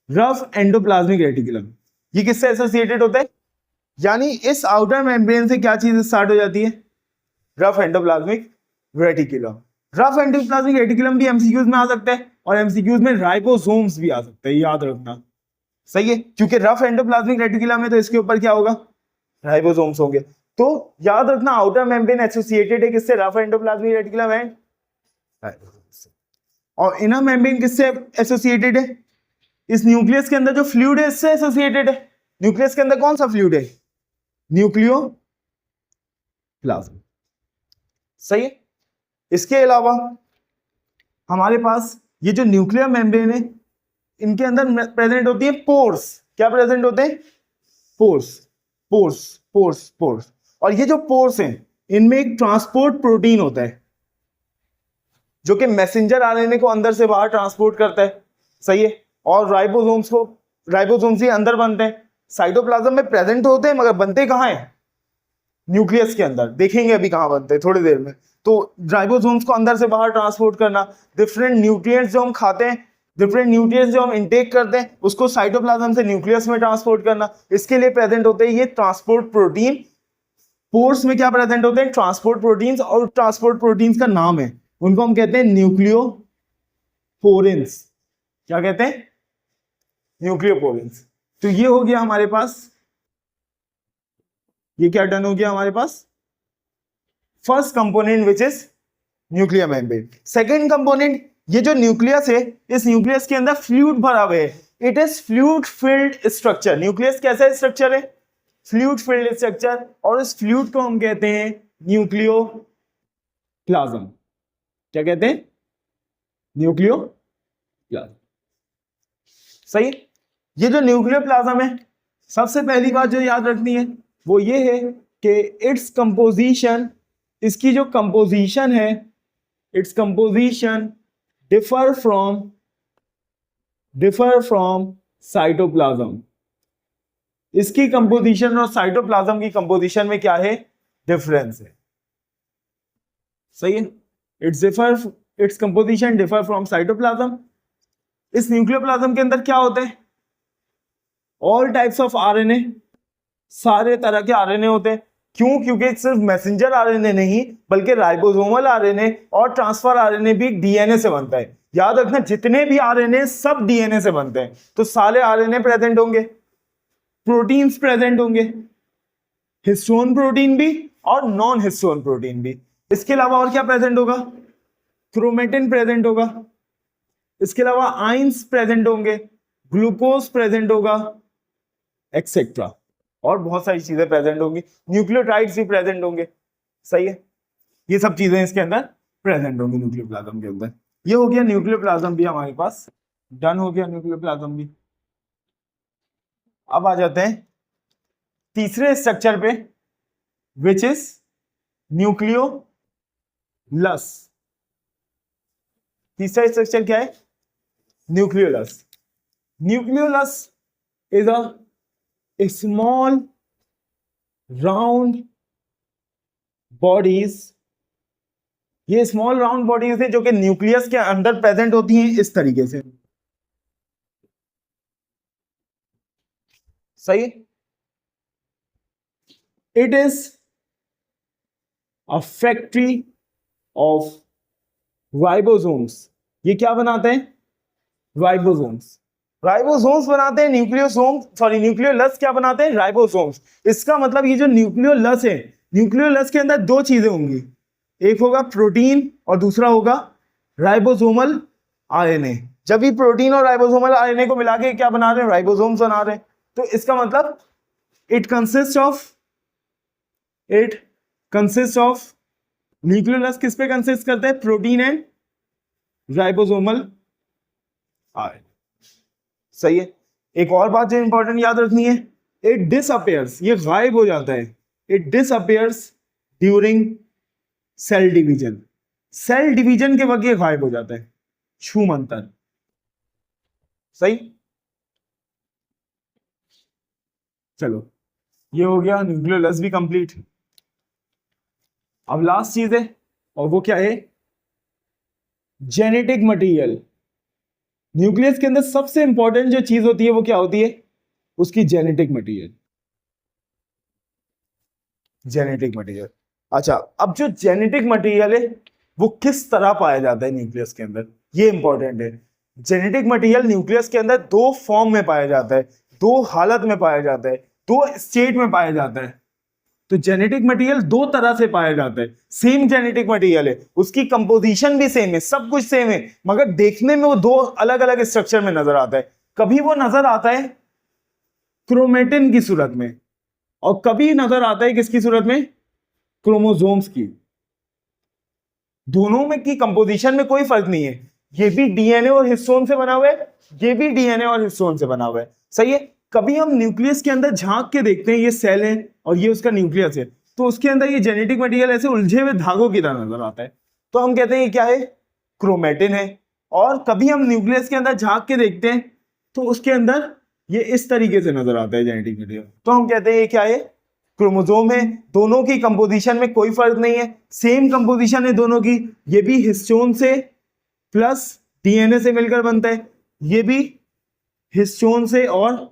rough endoplasmic reticulum. ये किससे एसोसिएटेड होता है, यानी इस आउटर मेम्ब्रेन से क्या चीज स्टार्ट हो जाती है, rough endoplasmic reticulum. Rough endoplasmic reticulum भी एमसीक्यूज में आ सकता है और एमसीक्यूज में राइबोसोम्स भी आ सकते हैं, याद रखना, सही है। क्योंकि रफ एंडोप्लाज्मिक रेटिकुलम है तो इसके ऊपर क्या होगा, राइबोसोम्स होंगे। तो याद रखना आउटर मेम्ब्रेन एसोसिएटेड है किससे, rough endoplasmic reticulum and ribosomes. और इनर मेम्ब्रेन किससे एसोसिएटेड है, इस न्यूक्लियस के अंदर जो फ्लूइड है इससे एसोसिएटेड है। न्यूक्लियस के अंदर कौन सा फ्लूइड है, न्यूक्लियोप्लाज्म, सही है। इसके अलावा हमारे पास ये जो न्यूक्लियर मेम्ब्रेन है इनके अंदर प्रेजेंट होती है पोर्स। क्या प्रेजेंट होते हैं, पोर्स, पोर्स, पोर्स, पोर्स। और ये जो पोर्स हैं इनमें एक ट्रांसपोर्ट प्रोटीन होता है जो कि मैसेंजर आरएनए को अंदर से बाहर ट्रांसपोर्ट करता है, सही है। और राइबोसोम्स ही अंदर बनते हैं, साइटोप्लाज्म में प्रेजेंट होते हैं मगर बनते कहाँ हैं, न्यूक्लियस के अंदर, देखेंगे अभी कहाँ बनते हैं थोड़ी देर में। तो राइबोसोम्स को अंदर से बाहर ट्रांसपोर्ट करना, डिफरेंट न्यूट्रिएंट्स जो हम खाते हैं, डिफरेंट न्यूट्रिएंट्स जो हम इनटेक करते हैं उसको साइटोप्लाज्म से न्यूक्लियस में ट्रांसपोर्ट करना, इसके लिए प्रेजेंट होते हैं ये ट्रांसपोर्ट प्रोटीन। पोर्स में क्या प्रेजेंट होते हैं, ट्रांसपोर्ट प्रोटीन्स, और ट्रांसपोर्ट प्रोटीन्स का नाम है, उनको हम कहते हैं न्यूक्लियोपोरिन्स। क्या कहते हैं, न्यूक्लियोपोरिन्स। तो ये हो गया हमारे पास, ये क्या डन हो गया हमारे पास, first component which is nuclear membrane. Second component, ये जो न्यूक्लियस है इस न्यूक्लियस के अंदर फ्लूइड भरा हुआ है, it is fluid filled structure. Nucleus कैसा स्ट्रक्चर है, फ्लूइड फिल्ड स्ट्रक्चर, और इस फ्लूइड को हम कहते हैं न्यूक्लियोप्लाज्म। क्या कहते हैं, न्यूक्लियोप्लाज्म, सही है। ये जो न्यूक्लियोप्लाज्म है, सबसे पहली बात जो याद रखनी है वो ये है कि इट्स कंपोजिशन, इसकी जो कंपोजिशन है, its composition differ from cytoplasm. इसकी कंपोजिशन और साइटोप्लाज्म की कंपोजिशन में क्या है, डिफरेंस है, सही है। Its composition differ from cytoplasm. इस न्यूक्लियोप्लाज्म के अंदर क्या होता है, ऑल टाइप्स ऑफ आरएनए, सारे तरह के आरएनए होते हैं। क्यों, क्योंकि सिर्फ मैसेंजर आरएनए नहीं बल्कि राइबोसोमल आरएनए और ट्रांसफर आरएनए भी डीएनए से बनता है। याद रखना जितने भी आरएनए सब डीएनए से बनते हैं, तो सारे आरएनए प्रेजेंट होंगे, प्रोटीन्स प्रेजेंट होंगे, हिस्टोन प्रोटीन भी और नॉन हिस्टोन प्रोटीन भी। इसके अलावा और क्या प्रेजेंट होगा, क्रोमेटिन प्रेजेंट होगा, इसके अलावा आइंस प्रेजेंट होंगे, ग्लूकोज प्रेजेंट होगा, एक्सेट्रा, और बहुत सारी चीजें प्रेजेंट होंगी, न्यूक्लियोटाइड्स भी प्रेजेंट होंगे, सही है। ये सब चीजें इसके अंदर प्रेजेंट होंगी न्यूक्लियोप्लाज्म के अंदर। ये हो गया न्यूक्लियोप्लाज्म भी हमारे पास डन हो गया, न्यूक्लियोप्लाज्म भी। अब आ जाते हैं तीसरे स्ट्रक्चर पे विच इज न्यूक्लियोलस। तीसरा स्ट्रक्चर क्या है, nucleolus. Nucleolus is a small round bodies, ये स्मॉल राउंड बॉडीज है जो कि न्यूक्लियस के अंदर प्रेजेंट होती हैं इस तरीके से, सही। It is a factory of ribosomes. ये क्या बनाते हैं, राइबोसोम्स। राइबोसोम्स बनाते हैं, न्यूक्लियोलस क्या बनाते हैं, राइबोसोम्स। इसका मतलब ये जो न्यूक्लियोलस है, न्यूक्लियोलस के अंदर दो चीजें होंगी, एक होगा प्रोटीन और दूसरा होगा राइबोसोमल आरएनए। जब भी प्रोटीन और राइबोसोमल आरएनए को मिला के क्या बना रहे हैं, राइबोसोम्स बना रहे हैं। तो इसका मतलब इट कंसिस्ट ऑफ न्यूक्लियोलस किस पे कंसिस्ट करते हैं, प्रोटीन एंड राइबोसोमल आरएनए, सही है। एक और बात जो इंपॉर्टेंट याद रखनी है, इट डिसअपियर्स, ये गायब हो जाता है, it disappears during cell division. Cell division के वक्त ये गायब हो जाता है, छूमंतर। सही। चलो ये हो गया, न्यूक्लियोलस भी कंप्लीट। अब लास्ट चीज है, और वो क्या है? Genetic material. न्यूक्लियस के अंदर सबसे इंपॉर्टेंट जो चीज होती है वो क्या होती है? उसकी जेनेटिक मटेरियल। Genetic material. अच्छा, अब जो जेनेटिक मटेरियल है वो किस तरह पाया जाता है न्यूक्लियस के अंदर, ये इंपॉर्टेंट है। जेनेटिक मटेरियल न्यूक्लियस के अंदर दो फॉर्म में पाया जाता है, दो हालत में पाया जाता है, दो स्टेट में पाया जाता है। तो जेनेटिक मटेरियल दो तरह से पाया जाता है। सेम जेनेटिक मटेरियल है, उसकी कंपोजिशन भी सेम है, सब कुछ सेम है, मगर देखने में वो दो अलग अलग स्ट्रक्चर में नजर आता है। कभी वो नजर आता है क्रोमेटिन की सूरत में, और कभी नजर आता है किसकी सूरत में? क्रोमोसोम्स की। दोनों में की कंपोजिशन में कोई फर्क नहीं है। ये भी डीएनए और हिस्टोन से बना हुआ है, ये भी डीएनए और हिस्टोन से बना हुआ है। सही है। कभी हम न्यूक्लियस के अंदर झांक के देखते हैं, ये सेल है और ये उसका न्यूक्लियस है, तो उसके अंदर ये जेनेटिक मटेरियल ऐसे उलझे हुए धागों की तरह नजर आता है, तो हम कहते हैं ये क्या है? क्रोमेटिन है। और कभी हम न्यूक्लियस के अंदर झांक के देखते हैं तो उसके अंदर ये इस तरीके से नजर आता है जेनेटिक मटेरियल, तो हम कहते हैं ये क्या है? क्रोमोसोम है। दोनों की कंपोजिशन में कोई फर्क नहीं है, सेम कंपोजिशन है दोनों की। ये भी हिस्टोन से प्लस डीएनए से मिलकर बनता है, ये भी हिस्टोन से और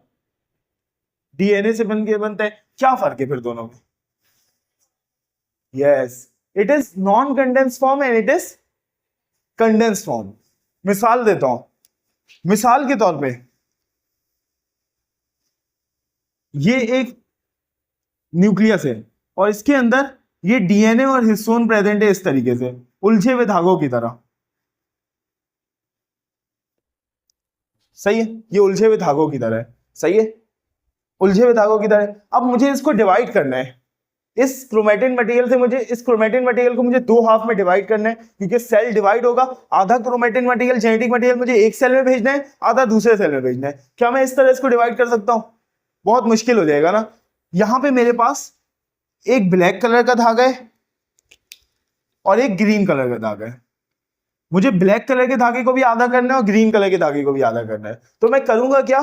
डीएनए से बनके बनता है। क्या फर्क है फिर दोनों में? Yes, it is non condense form and it is condense form. मिसाल देता हूं, मिसाल के तौर पे ये एक न्यूक्लियस है और इसके अंदर ये डीएनए और हिस्टोन प्रेजेंट है इस तरीके से, उलझे हुए धागों की तरह। सही है, ये उलझे हुए धागों की तरह है। सही है, उलझे हुए धागों की तरह। अब मुझे इसको डिवाइड करना है, इस क्रोमेटिन मटेरियल से मुझे, इस क्रोमेटिन मटेरियल को मुझे दो हाफ में डिवाइड करना है, क्योंकि सेल डिवाइड होगा। आधा क्रोमेटिन मटेरियल, जेनेटिक मटेरियल मुझे एक सेल में भेजना है, आधा दूसरे सेल में भेजना है। क्या मैं इस तरह इसको डिवाइड कर सकता हूं? बहुत मुश्किल हो जाएगा ना। यहां पे मेरे पास एक ब्लैक कलर का धागा है और एक ग्रीन कलर का धागा है। मुझे ब्लैक कलर के धागे को भी आधा करना है और ग्रीन कलर के धागे को भी आधा करना है। तो मैं करूंगा क्या?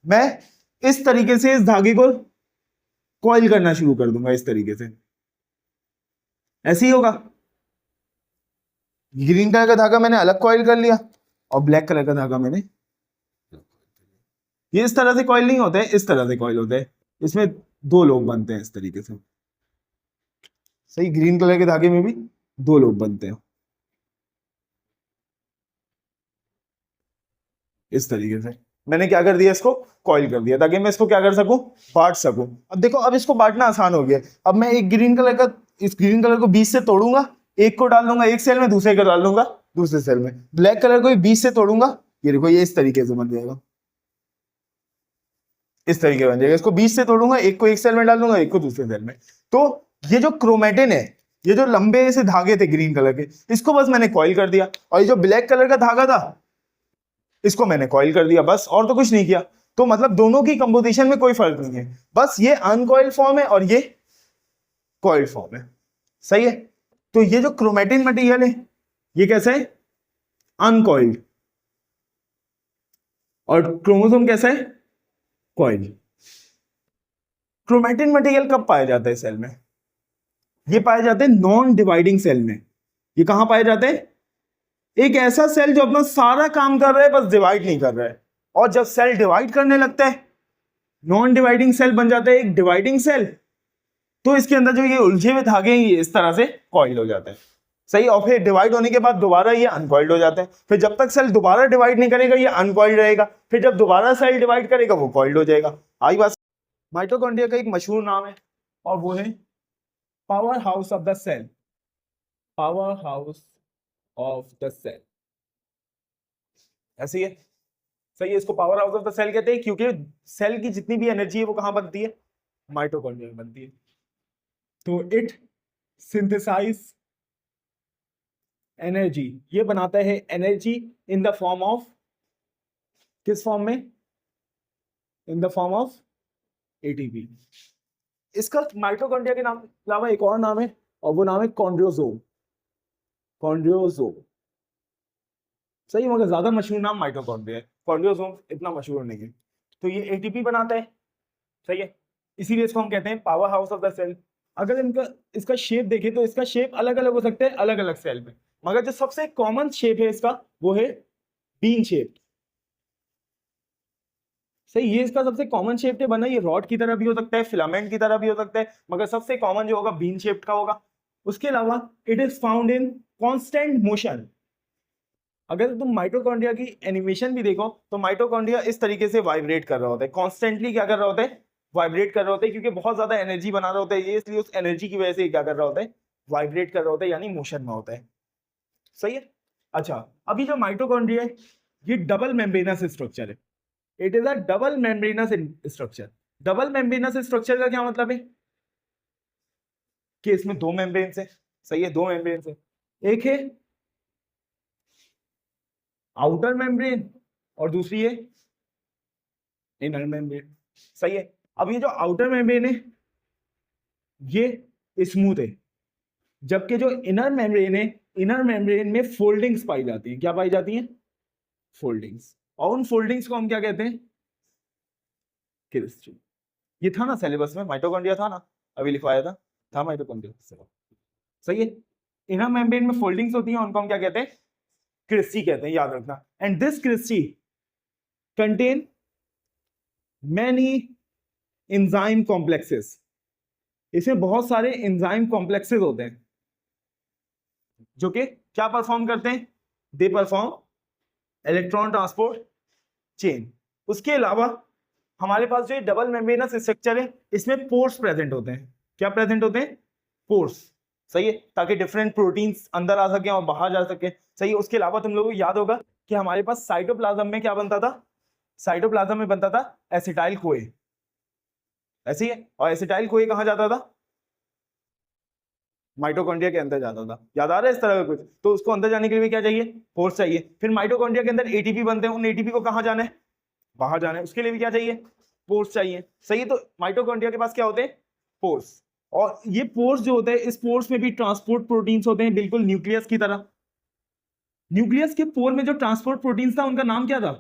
मैं इस तरीके से इस धागे को कॉइल करना शुरू कर दूंगा, इस तरीके से। ऐसे ही होगा। ग्रीन कलर का धागा मैंने अलग कॉइल कर लिया और ब्लैक कलर का धागा मैंने, ये इस तरह से कॉइल नहीं होते हैं, इस तरह से कॉइल होते हैं। इसमें दो लोग बनते हैं इस तरीके से। सही, ग्रीन कलर के धागे में भी दो लोग बनते हैं इस तरीके से। मैंने क्या कर दिया? इसको कॉइल कर दिया ताकि मैं इसको क्या कर सकूं? बांट सकूं। अब देखो, अब इसको बांटना आसान हो गया। अब मैं एक ग्रीन कलर का, इस ग्रीन कलर को बीच से तोड़ूंगा, एक को डाल दूंगा एक सेल में, दूसरे को डाल दूंगा दूसरे सेल में। ब्लैक कलर को बीच से तोड़ूंगा, ये देखो ये इस तरीके से बन जाएगा, इस तरीके बन जाएगा। इसको बीच से तोड़ूंगा, एक को एक सेल में डाल दूंगा, एक को दूसरे सेल में। तो ये जो क्रोमेटिन है, ये जो लंबे से धागे थे ग्रीन कलर के, इसको बस मैंने कॉइल कर दिया। और ये जो ब्लैक कलर का धागा था, इसको मैंने कॉइल कर दिया, बस। और तो कुछ नहीं किया। तो मतलब दोनों की कंपोजिशन में कोई फर्क नहीं है, बस ये अनकॉइल्ड फॉर्म है और ये कॉइल्ड फॉर्म है। सही है। तो ये जो क्रोमेटिन मटेरियल है, ये कैसा है? अनकॉइल्ड। और क्रोमोसोम कैसा है? कॉइल। क्रोमेटिन मटेरियल कब पाया जाता है सेल में? ये पाए जाते हैं नॉन डिवाइडिंग सेल में। ये कहां पाए जाते हैं? एक ऐसा सेल जो अपना सारा काम कर रहा है, बस डिवाइड नहीं कर रहा है। और जब सेल डिवाइड करने लगता है, नॉन डिवाइडिंग सेल बन जाता है एक डिवाइडिंग सेल, तो इसके अंदर जो ये उलझे हुए धागे हैं, ये इस तरह से कॉइल हो जाते हैं। सही। और फिर डिवाइड होने के बाद दोबारा ये अनकॉइल्ड हो जाते हैं। फिर जब तक सेल दोबारा डिवाइड नहीं करेगा, ये अनकॉइल्ड रहेगा। फिर जब दोबारा सेल डिवाइड करेगा, वो कॉइल्ड हो जाएगा। आई बात? माइटोकॉन्ड्रिया का एक मशहूर नाम है और वो है powerhouse of the cell. Powerhouse of the cell, ऐसे ही है। सही है। इसको powerhouse of the cell कहते हैं क्योंकि सेल की जितनी भी एनर्जी है वो कहां बनती है? माइटोकॉन्ड्रिया में बनती है। तो इट सिंथेसाइज एनर्जी, ये बनाता है energy in the form of, किस फॉर्म में? In the form of ATP. इसका माइटोकॉन्ड्रिया के नाम के अलावा एक और नाम है और वो नाम है कॉन्ड्रोसोम। कॉन्ड्रोसोम सही, मगर ज्यादा मशहूर नाम माइटोकॉन्ड्रिया है, कॉन्ड्रोसोम इतना मशहूर नहीं है। तो ये एटीपी बनाता है, सही है, इसीलिए इसको हम कहते हैं powerhouse of the cell. अगर इनका इसका शेप देखें तो इसका शेप अलग अलग हो सकता है अलग अलग सेल में, मगर जो सबसे कॉमन शेप है इसका वो है बीन शेप। सही, ये इसका सबसे कॉमन शेप है बना, ये रॉड की तरह भी हो सकता है, फिलामेंट की तरह भी हो सकता है, मगर सबसे कॉमन जो होगा बीन शेप का होगा। उसके अलावा it is found in constant motion. अगर तुम माइटोकॉन्ड्रिया की एनिमेशन भी देखो तो माइटोकॉन्ड्रिया इस तरीके से वाइब्रेट कर रहा होता है, कॉन्स्टेंटली क्या कर रहा होता है, वाइब्रेट कर रहा होता है, क्योंकि बहुत ज्यादा एनर्जी बना रहा होता है ये, इसलिए उस एनर्जी की वजह से क्या कर रहा होता है, वाइब्रेट कर रहा होता है, यानी मोशन में होता है। सही है। अच्छा, अभी जो माइटोकॉन्ड्रिया है ये डबल मेम्ब्रेनस स्ट्रक्चर है, it is a double membranous structure. Double membranous structure का क्या मतलब है कि इसमें दो मेम्ब्रेन्स है। सही है, दो मेम्ब्रेन्स है, एक है आउटर मेम्ब्रेन और दूसरी है इनर मेम्ब्रेन। सही है। अब ये जो आउटर मेम्ब्रेन है ये स्मूथ है, जबकि जो इनर मेम्ब्रेन है, इनर मेम्ब्रेन में फोल्डिंग्स पाई जाती हैं। क्या पाई जाती हैं? फोल्डिंग्स। और उन फोल्डिंग्स को हम क्या कहते हैं? क्रिस्टल। ये था ना सिलेबस में, माइटोकॉन्ड्रिया था ना, अभी लिखवाया था माइटोकॉन्ड्रिया। सही है। इनर मेम्ब्रेन में फोल्डिंग्स होती हैं, उनको हम क्या कहते हैं? क्रिस्टी कहते हैं, याद रखना। And this cristae contain many enzyme complexes. इसमें बहुत सारे एंजाइम कॉम्प्लेक्सेस होते हैं जो कि क्या परफॉर्म करते हैं? They perform electron transport chain. उसके अलावा हमारे पास जो डबल मेम्ब्रेनस स्ट्रक्चर है इसमें पोर्स प्रेजेंट होते हैं। क्या प्रेजेंट होते हैं? पोर्स। सही है, ताकि डिफरेंट प्रोटीन्स अंदर आ सके और बाहर जा सके। सही है। उसके अलावा तुम लोगों को याद होगा कि हमारे पास साइटोप्लाज्म में क्या बनता था? साइटोप्लाज्म में बनता था एसिटाइल कोए। ऐसे ही है। और एसिटाइल कोए कहां जाता था? माइटोकॉन्ड्रिया के अंदर जाता था। याद आ रहा है इस तरह का कुछ? तो उसको अंदर जाने के लिए क्या चाहिए? फोर्स चाहिए। फिर माइटोकॉन्ड्रिया के अंदर एटीपी बनते हैं, उन एटीपी को कहां जाना है? बाहर जाना है। उसके लिए भी क्या चाहिए? फोर्स चाहिए। सही है। तो माइटोकॉन्ड्रिया के पास क्या होते हैं? पोर्स। और ये पोर्स जो होते हैं, इस पोर्स में भी ट्रांसपोर्ट प्रोटीन्स होते हैं, बिल्कुल न्यूक्लियस की तरह। न्यूक्लियस के पोर में जो ट्रांसपोर्ट प्रोटीन्स था उनका नाम क्या था?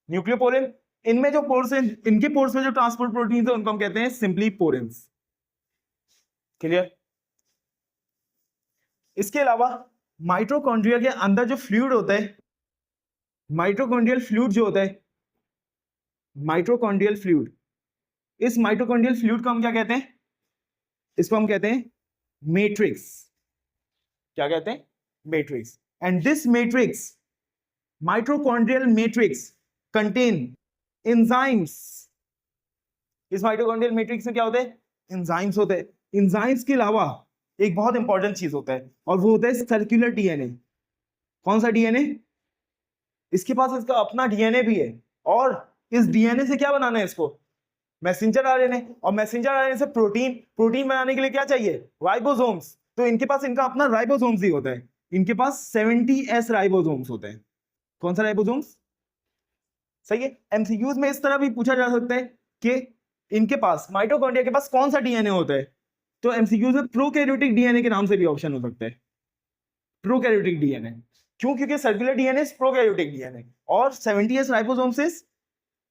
न्यूक्लियोपोरिन। इनमें जो पोर्स हैं, इनके पोर्स में जो ट्रांसपोर्ट प्रोटीन्स है उनको हम कहते हैं सिंपली पोरिन्स। क्लियर? इसके अलावा माइटोकॉन्ड्रिया के अंदर जो फ्लूइड होता है, माइटोकॉन्ड्रियल फ्लूइड जो होता है, माइटोकॉन्ड्रियल फ्लूइड, इस माइटोकॉन्ड्रियल फ्लूइड को हम क्या कहते हैं? इसको हम कहते हैं मैट्रिक्स। क्या कहते हैं? Matrix. And this matrix, mitochondrial matrix contain enzymes. इस माइटोकॉन्ड्रियल मैट्रिक्स में क्या होते हैं? एंजाइम्स होते हैं। एंजाइम्स के अलावा एक बहुत इंपॉर्टेंट चीज होता है और वो होता है सर्कुलर डीएनए। कौन सा डीएनए? इसके पास इसका अपना डीएनए भी है, और इस डीएनए से क्या बनाना है इसको? Messenger RNA. और मैसेंजर आरएनए से प्रोटीन। प्रोटीन बनाने के लिए क्या चाहिए? राइबोसोम्स। तो इनके पास इनका अपना राइबोसोम्स ही होता है। इनके पास 70S राइबोसोम्स होते हैं। कौन सा राइबोसोम्स? सही है। एमसीक्यूज में इस तरह भी पूछा जा सकता है कि इनके पास, माइटोकॉन्ड्रिया के पास कौन सा डीएनए होता है? तो एमसीक्यूज में प्रोकैरियोटिक डीएनए के नाम से भी ऑप्शन हो सकता है। प्रोकैरियोटिक डीएनए क्यों? क्योंकि सर्कुलर डीएनए प्रोकैरियोटिक डीएनए और 70S ribosomes is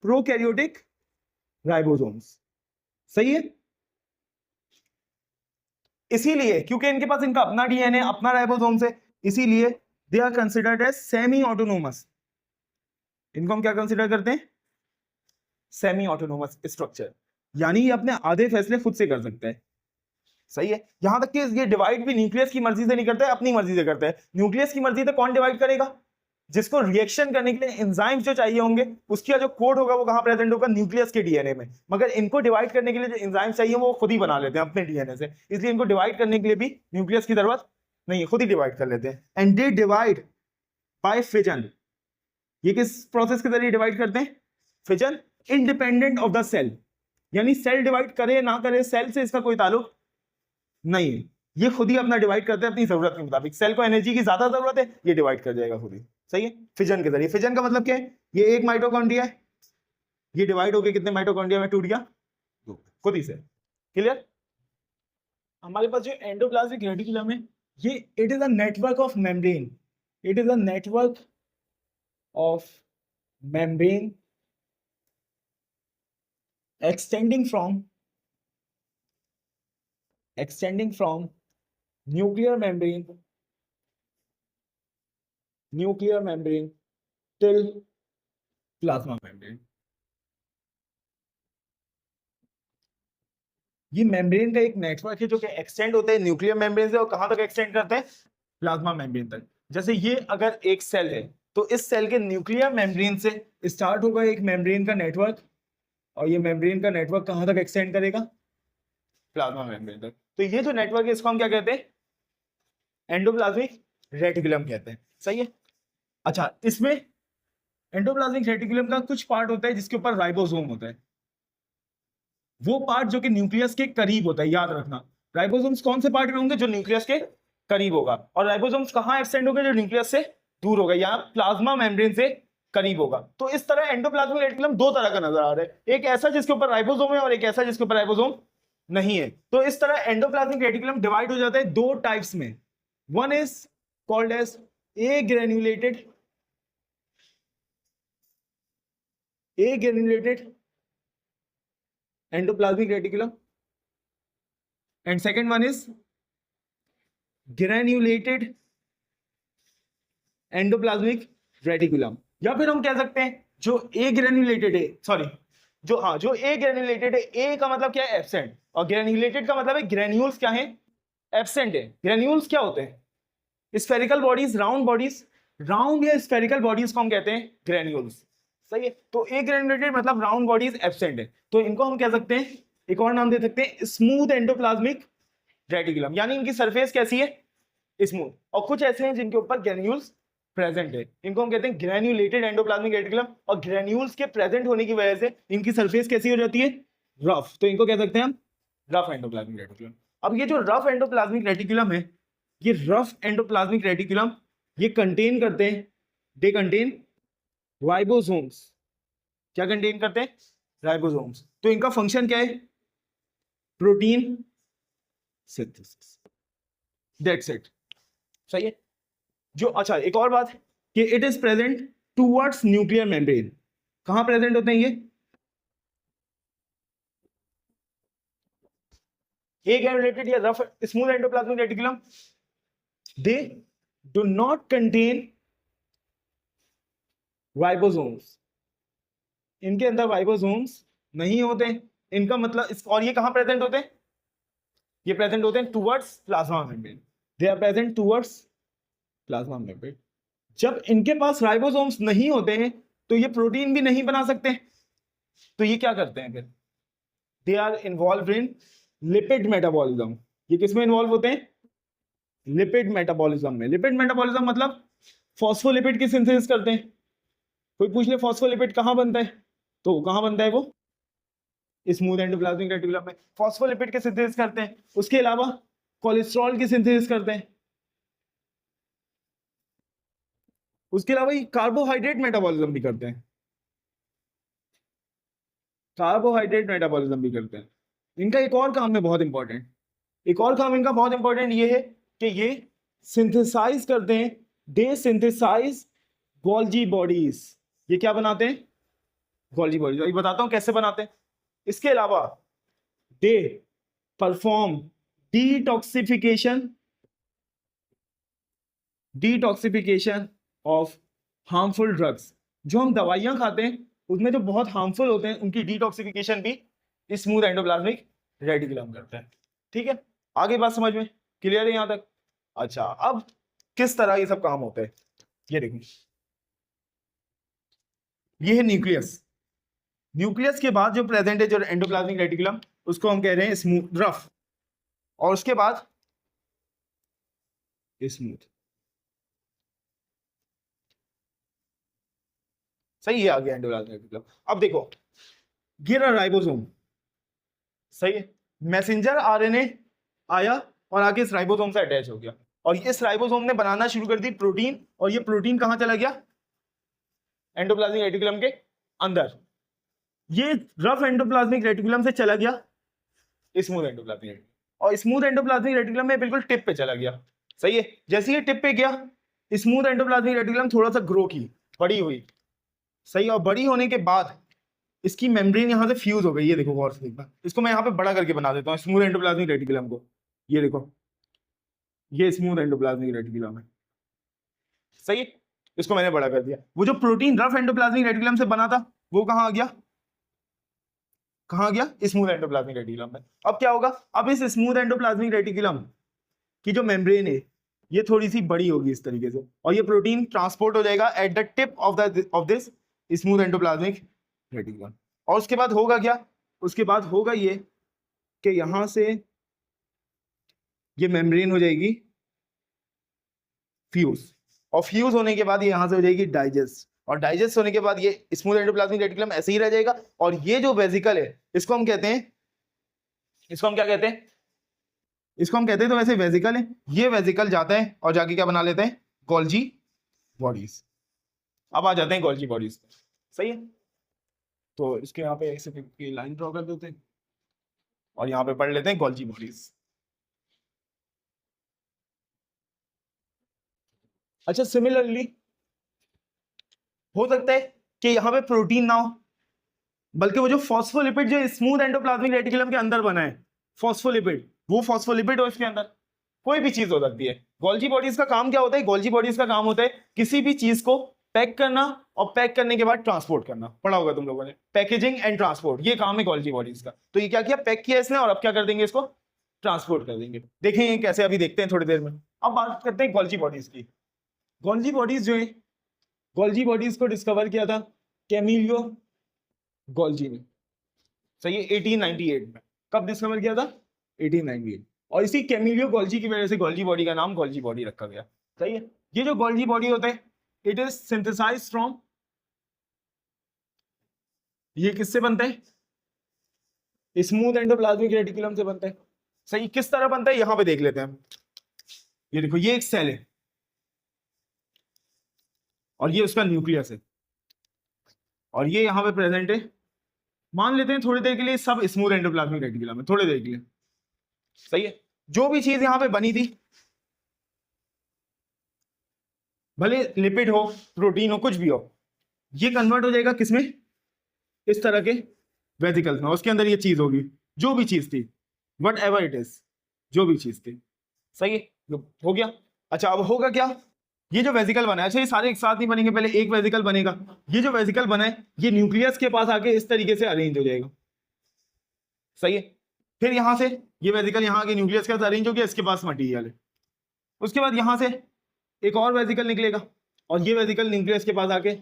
prokaryotic ribosomes. सही है। इसीलिए क्योंकि इनके पास इनका अपना डीएनए, अपना राइबोसोम्स है, इसीलिए they are considered as semi autonomous. इनको हम क्या कंसिडर करते हैं? सेमी ऑटोनोमस स्ट्रक्चर, यानी ये अपने आधे फैसले खुद से कर सकता है। सही है। यहां तक कि ये डिवाइड भी न्यूक्लियस की मर्जी से नहीं करता है, अपनी मर्जी से करता है। न्यूक्लियस की मर्जी से कौन डिवाइड करेगा? जिसको रिएक्शन करने के लिए एंजाइम्स जो चाहिए होंगे, उसका जो कोड होगा वो कहां प्रेजेंट होगा? न्यूक्लियस के डीएनए में। मगर इनको डिवाइड करने के लिए जो एंजाइम्स चाहिए वो खुद ही बना लेते हैं अपने डीएनए से, इसलिए इनको डिवाइड करने के लिए भी न्यूक्लियस की जरूरत नहीं है, खुद ही डिवाइड कर लेते हैं। And they divide by fission. ये किस प्रोसेस के जरिए डिवाइड करते हैं? Fission. Independent of the cell, यानी सेल डिवाइड करे ना करे, सेल से इसका कोई ताल्लुक नहीं है। ये खुद ही अपना डिवाइड करते हैं अपनी जरूरत के मुताबिक। सेल को एनर्जी की ज्यादा जरूरत है, ये डिवाइड कर जाएगा खुद ही। सही है। फिजन के जरिए। फिजन का मतलब क्या है? ये एक माइटोकॉन्ड्रिया है, ये डिवाइड होकर कितने माइटोकॉन्ड्रिया में टूट गया? 2। खुद ही से। क्लियर? हमारे पास जो एंडोप्लाज्मिक रेटिकुलम है, ये it is a network of membrane, it is a network of membrane extending from nuclear membrane till plasma membrane। ये मेम्ब्रेन का एक नेटवर्क है जो कि एक्सटेंड होता है न्यूक्लियर मेम्ब्रेन से और कहां तक एक्सटेंड करते हैं? प्लाज्मा मेम्ब्रेन तक। जैसे ये अगर एक सेल है तो इस सेल के न्यूक्लियर मेम्ब्रेन से स्टार्ट होगा एक मेम्ब्रेन का नेटवर्क, और ये मेम्ब्रेन का नेटवर्क कहां तक एक्सटेंड करेगा? प्लाज्मा मेम्ब्रेन तक। तो ये जो नेटवर्क है इसको हम क्या कहते हैं? एंडोप्लाज्मिक रेटिकुलम कहते हैं। सही है? अच्छा, इसमें एंडोप्लाज्मिक रेटिकुलम का कुछ पार्ट होता है जिसके ऊपर राइबोसोम होता है, वो पार्ट जो कि न्यूक्लियस के करीब होता है। याद रखना, राइबोसोम्स कौन से पार्ट में होंगे? जो न्यूक्लियस के करीब होगा। और राइबोसोम्स कहां एक्सटेंड होगा? जो न्यूक्लियस से दूर होगा या प्लाज्मा मेम्ब्रेन से करीब होगा। तो इस तरह एंडोप्लाज्मिक रेटिकुलम दो तरह का नजर आ रहा है, एक ऐसा जिसके ऊपर राइबोसोम है और एक ऐसा जिसके ऊपर राइबोसोम नहीं है। तो इस तरह एंडोप्लाज्मिक रेटिकुलम डिवाइड हो जाता है दो टाइप्स में। One is called as a granulated endoplasmic reticulum and second one is granulated endoplasmic reticulum। या फिर हम कह सकते हैं जो ए ग्रेन्युलेटेड है, सॉरी जो ए ग्रेन्युलेटेड है, ए का मतलब क्या है? एब्सेंट, और ग्रेन्युलेटेड का मतलब है ग्रेन्यूल्स क्या है? एब्सेंट है। ग्रेन्यूल्स क्या होते हैं? स्फेरिकल बॉडीज, राउंड या स्फेरिकल बॉडीज को हम कहते हैं ग्रेन्यूल्स। सही है? तो ए ग्रेन्युलेटेड मतलब राउंड बॉडीज एब्सेंट है, तो इनको हम कह सकते हैं, एक और नाम दे सकते हैं स्मूथ एंडोप्लाज्मिक रेटिकुलम, यानी इनकी सरफेस कैसी है? स्मूथ। और कुछ ऐसे हैं जिनके ऊपर ग्रेन्यूल्स प्रेजेंट है, इनको हम कहते हैं ग्रेन्युलेटेड एंडोप्लाज्मिक रेटिकुलम। और ग्रेन्यूल्स के प्रेजेंट होने की वजह से इनकी सरफेस कैसी हो जाती है? रफ। तो इनको कह सकते हैं हम रफ एंडोप्लाज्मिक रेटिकुलम। अब ये जो रफ एंडोप्लाज्मिक रेटिकुलम है, ये रफ एंडोप्लाज्मिक रेटिकुलम ये कंटेन करते हैं, दे कंटेन राइबोसोम्स। क्या कंटेन करते हैं? राइबोसोम्स। तो इनका फंक्शन क्या है? Protein synthesis, that's it. सही है? जो अच्छा एक और बात कि it is present towards nuclear membrane. कहां प्रेजेंट होते हैं ये? ए ग्रेन्युलेटेड या rough smooth endoplasmic reticulum, they do not contain ribosomes. इनके अंदर राइबोसोम्स नहीं होते। इनका मतलब और ये कहां प्रेजेंट होते हैं? ये प्रेजेंट होते हैं towards plasma membrane. They are present towards plasma membrane. जब इनके पास राइबोसोम्स नहीं होते हैं तो ये प्रोटीन भी नहीं बना सकते। तो ये क्या करते हैं फिर? They are involve in lipid metabolism. ये किसमें इन्वॉल्व होते हैं? लिपिड मेटाबॉलिज्म में। लिपिड मेटाबॉलिज्म मतलब फॉस्फोलिपिड की सिंथेसिस करते हैं। कोई पूछ ले फॉस्फोलिपिड कहां बनता है, तो कहां बनता है वो? स्मूथ एंडोप्लाज्मिक रेटिकुलम में फॉस्फोलिपिड के सिंथेसिस करते हैं। उसके अलावा कोलेस्ट्रॉल की सिंथेसिस करते हैं। उसके अलावा ये कार्बोहाइड्रेट मेटाबॉलिज्म भी करते हैं, कार्बोहाइड्रेट मेटाबॉलिज्म भी करते हैं। इनका एक और काम है बहुत इंपॉर्टेंट, एक और काम इनका बहुत इंपॉर्टेंट ये है कि ये सिंथेसाइज करते हैं, दे सिंथेसाइज गोल्जी बॉडीज। ये क्या बनाते हैं? Golgi bodies. अभी बताता हूं कैसे बनाते हैं। इसके अलावा they perform detoxification of harmful drugs. जो हम दवाइयां खाते हैं उसमें जो बहुत हार्मफुल होते हैं उनकी डिटॉक्सिफिकेशन भी स्मूथ एंडोप्लाज्मिक रेटिकुलम करता है। ठीक है? आगे बात समझ में क्लियर है यहां तक? अच्छा, अब किस तरह ये सब काम होता है ये देखिए। ये है न्यूक्लियस। न्यूक्लियस के बाद जो प्रेजेंट है जो एंडोप्लाज्मिक रेटिकुलम, उसको हम कह रहे हैं स्मूथ, रफ। और उसके बाद स्मूथ। सही है? आ गया एंडोप्लाज्मिक रेटिकुलम। अब देखो, ये रहा राइबोसोम। सही है? मैसेंजर आरएनए आया और आके इस राइबोसोम से अटैच हो गया, और इस राइबोसोम ने बनाना शुरू कर दी प्रोटीन, और ये प्रोटीन कहां चला गया? एंडोप्लाज्मिक रेटिकुलम के अंदर। ये रफ एंडोप्लाज्मिक रेटिकुलम से चला गया स्मूथ एंडोप्लाज्मिक रेटिकुलम, और स्मूथ एंडोप्लाज्मिक रेटिकुलम में बिल्कुल टिप पे चला गया, सही है। जैसे ये टिप पे गया, स्मूथ एंडोप्लाज्मिक रेटिकुलम थोड़ा सा ग्रो की, बड़ी हुई, सही, और बड़ी होने के बाद इसकी मेम्ब्रेन यहाँ से फ्यूज हो गई, ये देखो गौर से देखना, इसको मैं यहाँ पे बड़ा करके बना देता हूँ स्मूथ एंडोप्लाज्मिक रेटिकुलम को, ये देखो, ये स्मूथ एंडोप्लाज्मिक रेटिकुलम है, सही है, इसको मैंने बड़ा कर दिया। वो जो प्रोटीन रफ एंडोप्लाज्मिक रेटिकुलम से बना था वो कहाँ आ गया, कहाँ आ गया, स्मूथ एंडोप्लाज्मिक रेटिकुलम में। अब क्या होगा, अब इस स्मूथ एंडोप्लाज्मिक रेटिकुलम की जो मेम्ब्रेन है ये थोड़ी सी बड़ी होगी इस तरीके से, और ये प्रोटीन ट्रांसपोर्ट हो जाएगा at the tip of this smooth endoplasmic reticulum. और उसके बाद होगा क्या, उसके बाद होगा ये कि यहां से ये मेम्ब्रेन हो जाएगी फ्यूज, और फ्यूज होने के बाद ये यहां से हो जाएगी डाइजेस्ट, और डाइजेस्ट होने के बाद ये स्मूथ एंडोप्लाज्मिक रेटिकुलम ऐसे ही रह जाएगा। और ये जो वेसिकल है इसको हम कहते हैं, इसको हम क्या कहते हैं, इसको हम कहते हैं तो वैसे वेसिकल है, ये वेसिकल जाता है और जाके क्या बना लेते हैं, गोल्जी बॉडीज। अब आ जाते हैं गोल्जी बॉडीज, सही है। तो इसके यहाँ पे ऐसे लाइन ड्रॉ कर देते हैं और यहाँ पे पढ़ लेते हैं गोल्जी बॉडीज। अच्छा, सिमिलरली हो सकता है कि यहाँ पे प्रोटीन ना हो, बल्कि वो जो फॉस्फोलिपिड जो स्मूथ एंडोप्लाज्मिक रेटिकुलम के अंदर बना है, फॉस्फोलिपिड, वो फॉस्फोलिपिड हो इसके अंदर, कोई भी चीज हो सकती है। गोल्जी बॉडीज का काम क्या होता है, गोल्जी बॉडीज का काम होता है किसी भी चीज को पैक करना और पैक करने के बाद ट्रांसपोर्ट करना, पढ़ा होगा तुम लोगों ने, पैकेजिंग एंड ट्रांसपोर्ट, ये काम है गोल्जी बॉडीज का। तो ये क्या किया, पैक किया इसने, और अब क्या कर देंगे, इसको ट्रांसपोर्ट कर देंगे। देखेंगे कैसे, अभी देखते हैं थोड़ी देर में। अब बात करते हैं गोल्जी बॉडीज की। गोल्जी बॉडीज जो है, गोल्जी बॉडीज को डिस्कवर किया था कैमिलियो गोल्जी ने, सही है, 1898 में। कब डिस्कवर किया था, 1898। और इसी कैमिलियो गोल्जी की वजह से गोल्जी बॉडी का नाम गोल्जी बॉडी रखा गया, सही है। ये जो गोल्जी बॉडी होता है, इट इज सिंथेसाइज्ड फ्रॉम, ये किससे बनता है, स्मूथ एंडोप्लाज्मिक रेटिकुलम से बनता है, सही। किस तरह बनता है यहां पे देख लेते हैं। ये देखो, ये एक सेल है और ये उसका न्यूक्लियस है, और ये यहां पे प्रेजेंट है। मान लेते हैं थोड़ी देर के लिए सब स्मूथ एंडोप्लाज्मिक रेटिकुलम है, थोड़ी देर के लिए, सही है। जो भी चीज यहां पे बनी थी, भले लिपिड हो, प्रोटीन हो, कुछ भी हो, ये कन्वर्ट हो जाएगा किसमें, इस तरह के वेसिकल्स में, उसके अंदर ये चीज होगी, जो भी चीज थी, वट एवर इट इज, जो भी चीज थी, सही है, हो गया। अच्छा, अब होगा क्या, ये जो वेसिकल बना है, अच्छा ये सारे एक साथ नहीं बनेंगे, पहले एक वेसिकल बनेगा। ये जो वेसिकल बना है ये न्यूक्लियस के पास आके इस तरीके से अरेंज हो जाएगा, सही है। फिर यहां से ये वेसिकल यहाँ आके न्यूक्लियस के पास अरेंज हो गया, इसके पास मटीरियल है। उसके बाद यहां से एक और वेसिकल निकलेगा, और ये वेसिकल न्यूक्लियस के पास आके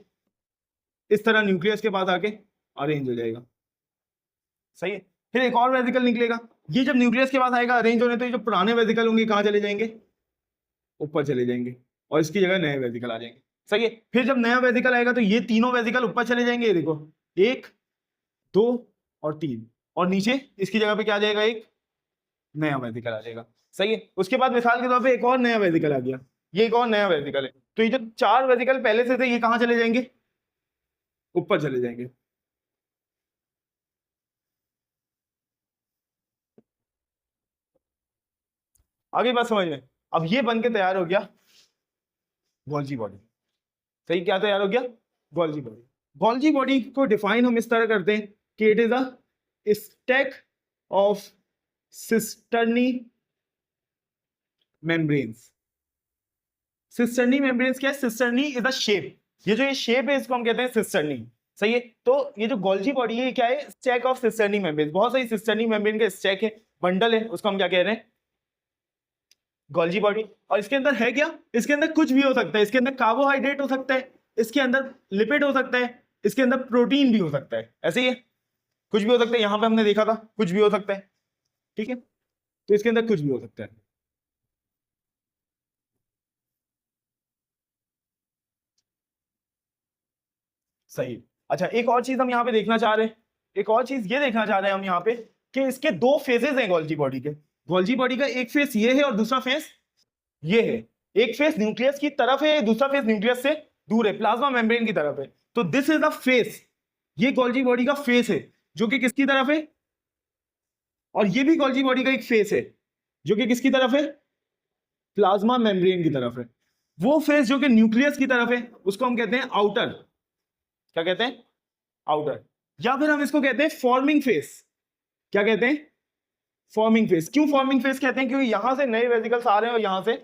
इस तरह न्यूक्लियस के पास आके अरेंज हो जाएगा, सही है। फिर एक और वेसिकल निकलेगा, ये जब न्यूक्लियस के पास आएगा अरेंज होने, तो ये जो पुराने वेसिकल होंगे कहाँ चले जाएंगे, ऊपर चले जाएंगे, और इसकी जगह नए वेसिकल आ जाएंगे, सही है। फिर जब नया वेसिकल आएगा तो ये तीनों वेसिकल ऊपर चले जाएंगे, ये देखो 1, 2 और 3, और नीचे इसकी जगह पे क्या आ जाएगा, एक नया वेसिकल आ जाएगा, सही है। उसके बाद मिसाल के तौर पे एक और नया वेसिकल आ गया, ये एक और नया वेसिकल है, तो ये जो 4 वेसिकल पहले से थे ये कहाँ चले जाएंगे, ऊपर चले जाएंगे। आगे बात समझ में। अब ये बन के तैयार हो गया गोल्जी बॉडी, सही, क्या तैयार हो गया, गोल्जी बॉडी। गोल्जी बॉडी को डिफाइन हम इस तरह करते हैं कि it is a stack of cisternae membranes. Cisternae membranes क्या है, सिस्टर्नी इज अ शेप, ये जो ये शेप है इसको हम कहते हैं सिस्टर्नी, सही है। तो ये जो गोल्जी बॉडी है क्या है, स्टैक ऑफ सिस्टर्नी मेम्ब्रेन्स, बहुत सारी सिस्टर्नी मेम्ब्रेन का स्टैक है, बंडल है, उसको हम क्या कह रहे हैं, गोल्जी बॉडी। और इसके अंदर है क्या, इसके अंदर कुछ भी हो सकता है, इसके अंदर कार्बोहाइड्रेट हो सकता है, इसके अंदर लिपिड हो सकता है, इसके अंदर प्रोटीन भी हो सकता है, ऐसे ही है, कुछ भी हो सकता है। यहां पे हमने देखा था कुछ भी हो सकता है, ठीक है, तो इसके अंदर कुछ भी हो सकता है, सही। अच्छा, एक और चीज हम यहाँ पे देखना चाह रहे हैं, एक और चीज ये देखना चाह रहे हैं हम यहाँ पे कि इसके 2 फेजेस हैं गोल्जी बॉडी के। गोल्जी बॉडी का एक फेस ये है और दूसरा फेस ये है, एक फेस न्यूक्लियस की तरफ है, दूसरा फेस न्यूक्लियस से दूर है, प्लाज्मा मेम्ब्रेन की तरफ है। तो दिस इज द फेस, ये गोल्जी बॉडी का फेस है जो कि किसकी तरफ है, और ये भी गोल्जी बॉडी का एक फेस है जो कि किसकी तरफ है, प्लाज्मा मेम्ब्रेन की तरफ है। वो फेस जो कि न्यूक्लियस की तरफ है उसको हम कहते हैं आउटर, क्या कहते हैं, आउटर। या फिर हम इसको कहते हैं फॉर्मिंग फेस, क्या कहते हैं, फॉर्मिंग फेस। क्यों फॉर्मिंग फेस कहते हैं, क्योंकि यहां से नए वेसिकल्स आ रहे हैं और यहां से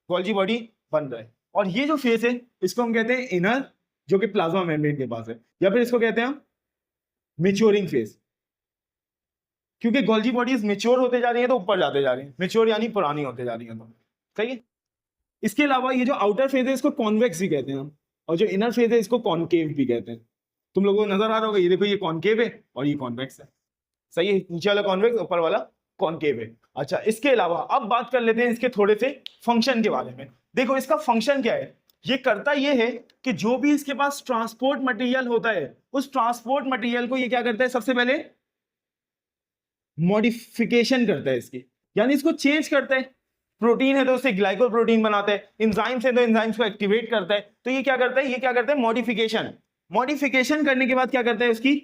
गोल्जी बॉडी बन रहा है। और ये जो फेस है इसको हम कहते हैं इनर, जो कि प्लाज्मा मेम्ब्रेन के पास है। या फिर इसको कहते हैं हम मेच्योरिंग फेस, क्योंकि गोल्जी बॉडीज मेच्योर होते जा रही है तो ऊपर जाते जा रही है, मेच्योर यानी पुरानी होते जा रही है। तो सही है। इसके अलावा ये जो आउटर फेज है इसको कॉन्वेक्स भी कहते हैं हम, और जो इनर फेज है इसको कॉनकेव भी कहते हैं। तुम लोगों को नजर आ रहा होगा, ये देखो ये कॉनकेव है और ये कॉन्वेक्स है। सही है, नीचे वाला कॉन्वेक्स, ऊपर वाला कॉनकेव है। अच्छा, इसके अलावा अब बात कर लेते हैं इसके थोड़े से फंक्शन के बारे में। देखो इसका फंक्शन क्या है, ये करता ये है कि जो भी इसके पास ट्रांसपोर्ट मटेरियल होता है उस ट्रांसपोर्ट मटेरियल को ये क्या करता है, सबसे पहले मॉडिफिकेशन करता है इसकी, यानी इसको चेंज करता है। प्रोटीन है तो उससे ग्लाइकोप्रोटीन बनाता है, एंजाइम्स है तो एंजाइम्स को एक्टिवेट करता है। तो ये क्या करता है, ये क्या करता है, मॉडिफिकेशन। मॉडिफिकेशन करने के बाद क्या करता है, उसकी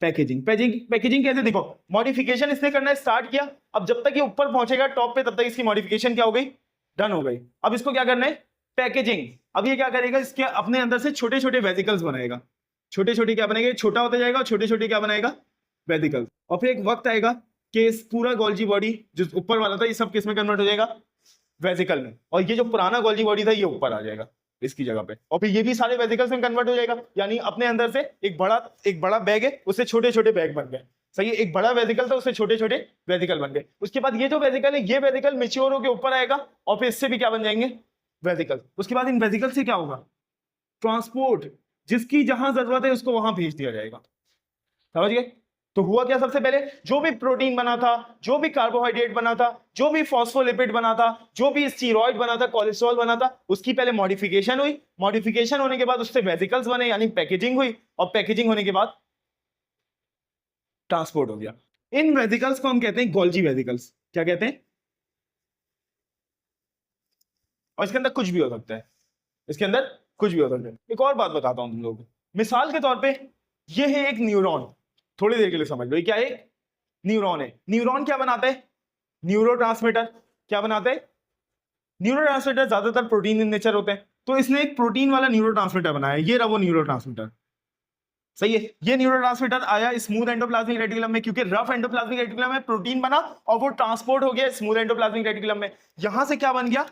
पैकेजिंग। पैकेजिंग कैसे, देखो मॉडिफिकेशन इसने करना स्टार्ट किया, अब जब तक ये ऊपर पहुंचेगा टॉप पे तब तक इसकी मॉडिफिकेशन क्या हो गई, डन हो गई। अब इसको क्या करना है, पैकेजिंग। अब ये क्या करेगा, इसके अपने अंदर से छोटे छोटे वेसिकल्स बनाएगा। छोटे छोटे क्या बनेंगे, छोटा होता जाएगा, छोटे छोटे क्या बनाएगा, वेसिकल्स। और फिर एक वक्त आएगा कि इस पूरा गोल्जी बॉडी जो ऊपर वाला था ये सब किस में कन्वर्ट हो जाएगा, वेसिकल में। और ये जो पुराना गोल्जी बॉडी था ये ऊपर आ जाएगा इसकी जगह पे, और फिर ये भी सारे वेसिकल्स में कन्वर्ट हो जाएगा। यानी अपने अंदर से एक बड़ा बैग है, उससे छोटे छोटे बैग बन गए। सही है, एक बड़ा वेसिकल था उससे छोटे छोटे वेसिकल बन गए। उसके बाद ये जो वेसिकल है ये वेसिकल मेच्योर होकर ऊपर आएगा और फिर इससे भी क्या बन जाएंगे, वेसिकल। उसके बाद इन वेसिकल से क्या होगा, ट्रांसपोर्ट, जिसकी जहां जरूरत है उसको वहां भेज दिया जाएगा। समझ गए। तो हुआ क्या, सबसे पहले जो भी प्रोटीन बना था, जो भी कार्बोहाइड्रेट बना था, जो भी फॉस्फोलिपिड बना था, जो भी स्टीरॉयड बना था, कोलेस्ट्रॉल बना था, उसकी पहले मॉडिफिकेशन हुई। मॉडिफिकेशन होने के बाद उससे वेसिकल्स बने यानी पैकेजिंग हुई, और पैकेजिंग होने के बाद ट्रांसपोर्ट हो गया। इन वेसिकल्स को हम कहते हैं गोल्जी वेसिकल्स। क्या कहते हैं, और इसके अंदर कुछ भी हो सकता है, इसके अंदर कुछ भी हो सकता है। एक और बात बताता हूं तुम लोगों को, मिसाल के तौर पे ये है एक न्यूरॉन, थोड़ी देर के लिए समझ लो, ये क्या है, न्यूरॉन है। न्यूरॉन क्या बनाता है, न्यूरोट्रांसमीटर। क्या बनाता है, न्यूरोट्रांसमीटर ज्यादातर प्रोटीन इन नेचर होते हैं, तो इसने एक प्रोटीन वाला न्यूरोट्रांसमीटर बनाया। ये रहा वो न्यूरोट्रांसमीटर। सही है, ये न्यूरोट्रांसमीटर आया स्मूथ एंडोप्लाज्मिक रेटिकुलम में, क्योंकि रफ एंडोप्लाज्मिक रेटिकुलम में प्रोटीन बना और वो ट्रांसपोर्ट हो गया स्मूथ एंडोप्लाज्मिक रेटिकुलम में। यहां से क्या बन गया,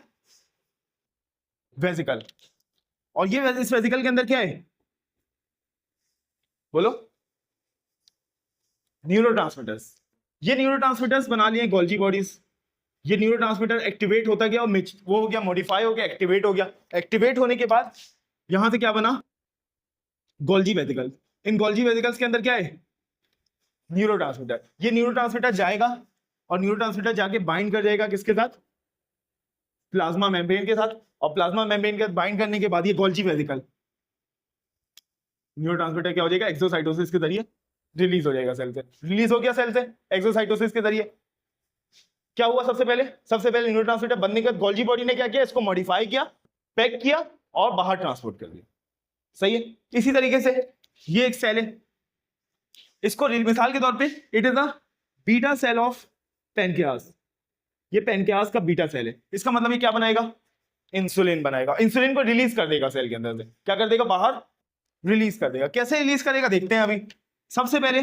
वेसिकल। और ये इस वेसिकल के अंदर क्या है, बोलो, न्यूरोट्रांसमीटर्स। ये न्यूरोट्रांसमीटर्स बना लिए गोल्जी बॉडीज। ये न्यूरोट्रांसमीटर एक्टिवेट होता गया और वो हो गया, मॉडिफाई हो गया, एक्टिवेट हो गया। एक्टिवेट होने के बाद यहां से क्या बना, गोल्जी वेसिकल। इन गोल्जी वेसिकल्स के अंदर क्या है, न्यूरोट्रांसमीटर। ये न्यूरोट्रांसमीटर जाएगा और न्यूरोट्रांसमीटर जाके बाइंड कर जाएगा किसके साथ, प्लाज्मा मेम्ब्रेन के साथ। और प्लाज्मा मेम्ब्रेन के बाइंड करने के बाद ये गोल्जी वेसिकल, न्यूरोट्रांसमीटर क्या हो जाएगा, एक्सोसाइटोसिस के जरिए रिलीज हो जाएगा सेल से। रिलीज हो गया सेल से एक्सोसाइटोसिस के जरिए। क्या हुआ, सबसे पहले न्यूरोट्रांसमीटर बनने के बाद गोल्जी बॉडी ने क्या किया, इसको मॉडिफाई किया, पैक किया और बाहर ट्रांसपोर्ट कर दिया। सही है। इसी तरीके से ये एक सेल है, इसको मिसाल के तौर पे it is a beta cell of pancreas. ये पैनक्रियास का बीटा सेल है। इसका मतलब ये क्या बनाएगा, इंसुलिन बनाएगा। इंसुलिन को रिलीज कर देगा सेल के अंदर से, क्या कर देगा, बाहर रिलीज कर देगा। कैसे रिलीज करेगा देखते हैं अभी। सबसे पहले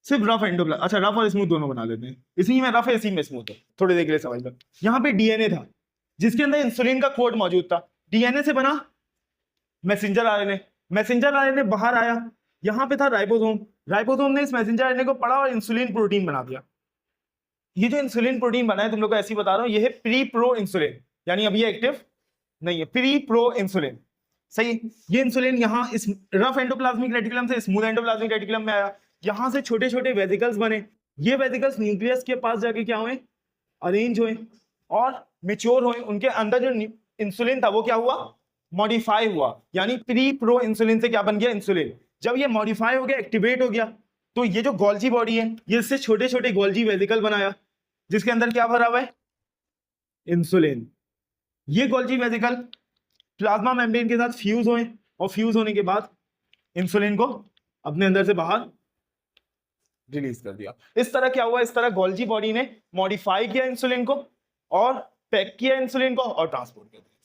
सिर्फ रफ एंडोप्लाज्म, अच्छा रफ और स्मूथ दोनों बना लेते हैं, इसी में रफ है इसी में स्मूथ है, थोड़ी देर के लिए समझ लो। यहां पे डीएनए था जिसके अंदर इंसुलिन का कोड मौजूद था। डीएनए से बना मैसेंजर आरएनए, मैसेंजर आरएनए बाहर आया, यहां पे था राइबोसोम, राइबोसोम ने इस मैसेंजर आरएनए को पढ़ा और इंसुलिन प्रोटीन बना दिया। ये जो इंसुलिन प्रोटीन बना है, तुम लोग को ऐसे ही बता रहा हूं, ये है प्री प्रो इंसुलिन, यानी अभी ये एक्टिव नहीं है, प्री प्रो इंसुलिन। सही। ये इंसुलिन यहाँ इस रफ एंडोप्लाज्मिक रेटिकुलम से स्मूथ एंडोप्लाज्मिक रेटिकुलम में आया, यहां से छोटे छोटे वेसिकल्स बने। ये वेसिकल्स न्यूक्लियस के पास जाके क्या हुए, अरेंज हुए और मेच्योर हुए। उनके अंदर जो इंसुलिन था वो क्या हुआ, मॉडिफाई हुआ, यानी प्री प्रो इंसुलिन से क्या बन गया, इंसुलिन। जब ये मॉडिफाई हो गया, एक्टिवेट हो गया, तो ये जो गोल्जी बॉडी है ये इससे छोटे छोटे गोल्जी वेसिकल बनाया जिसके अंदर क्या भरा हुआ है, इंसुलिन। ये गोल्जी वेसिकल प्लाज्मा मेम्ब्रेन के साथ फ्यूज हुए और फ्यूज होने के बाद इंसुलिन को अपने अंदर से बाहर रिलीज कर दिया। इस तरह क्या हुआ, इस तरह गोल्जी बॉडी ने मॉडिफाई किया इंसुलिन को और पैक किया इंसुलिन को और ट्रांसपोर्ट कर दिया।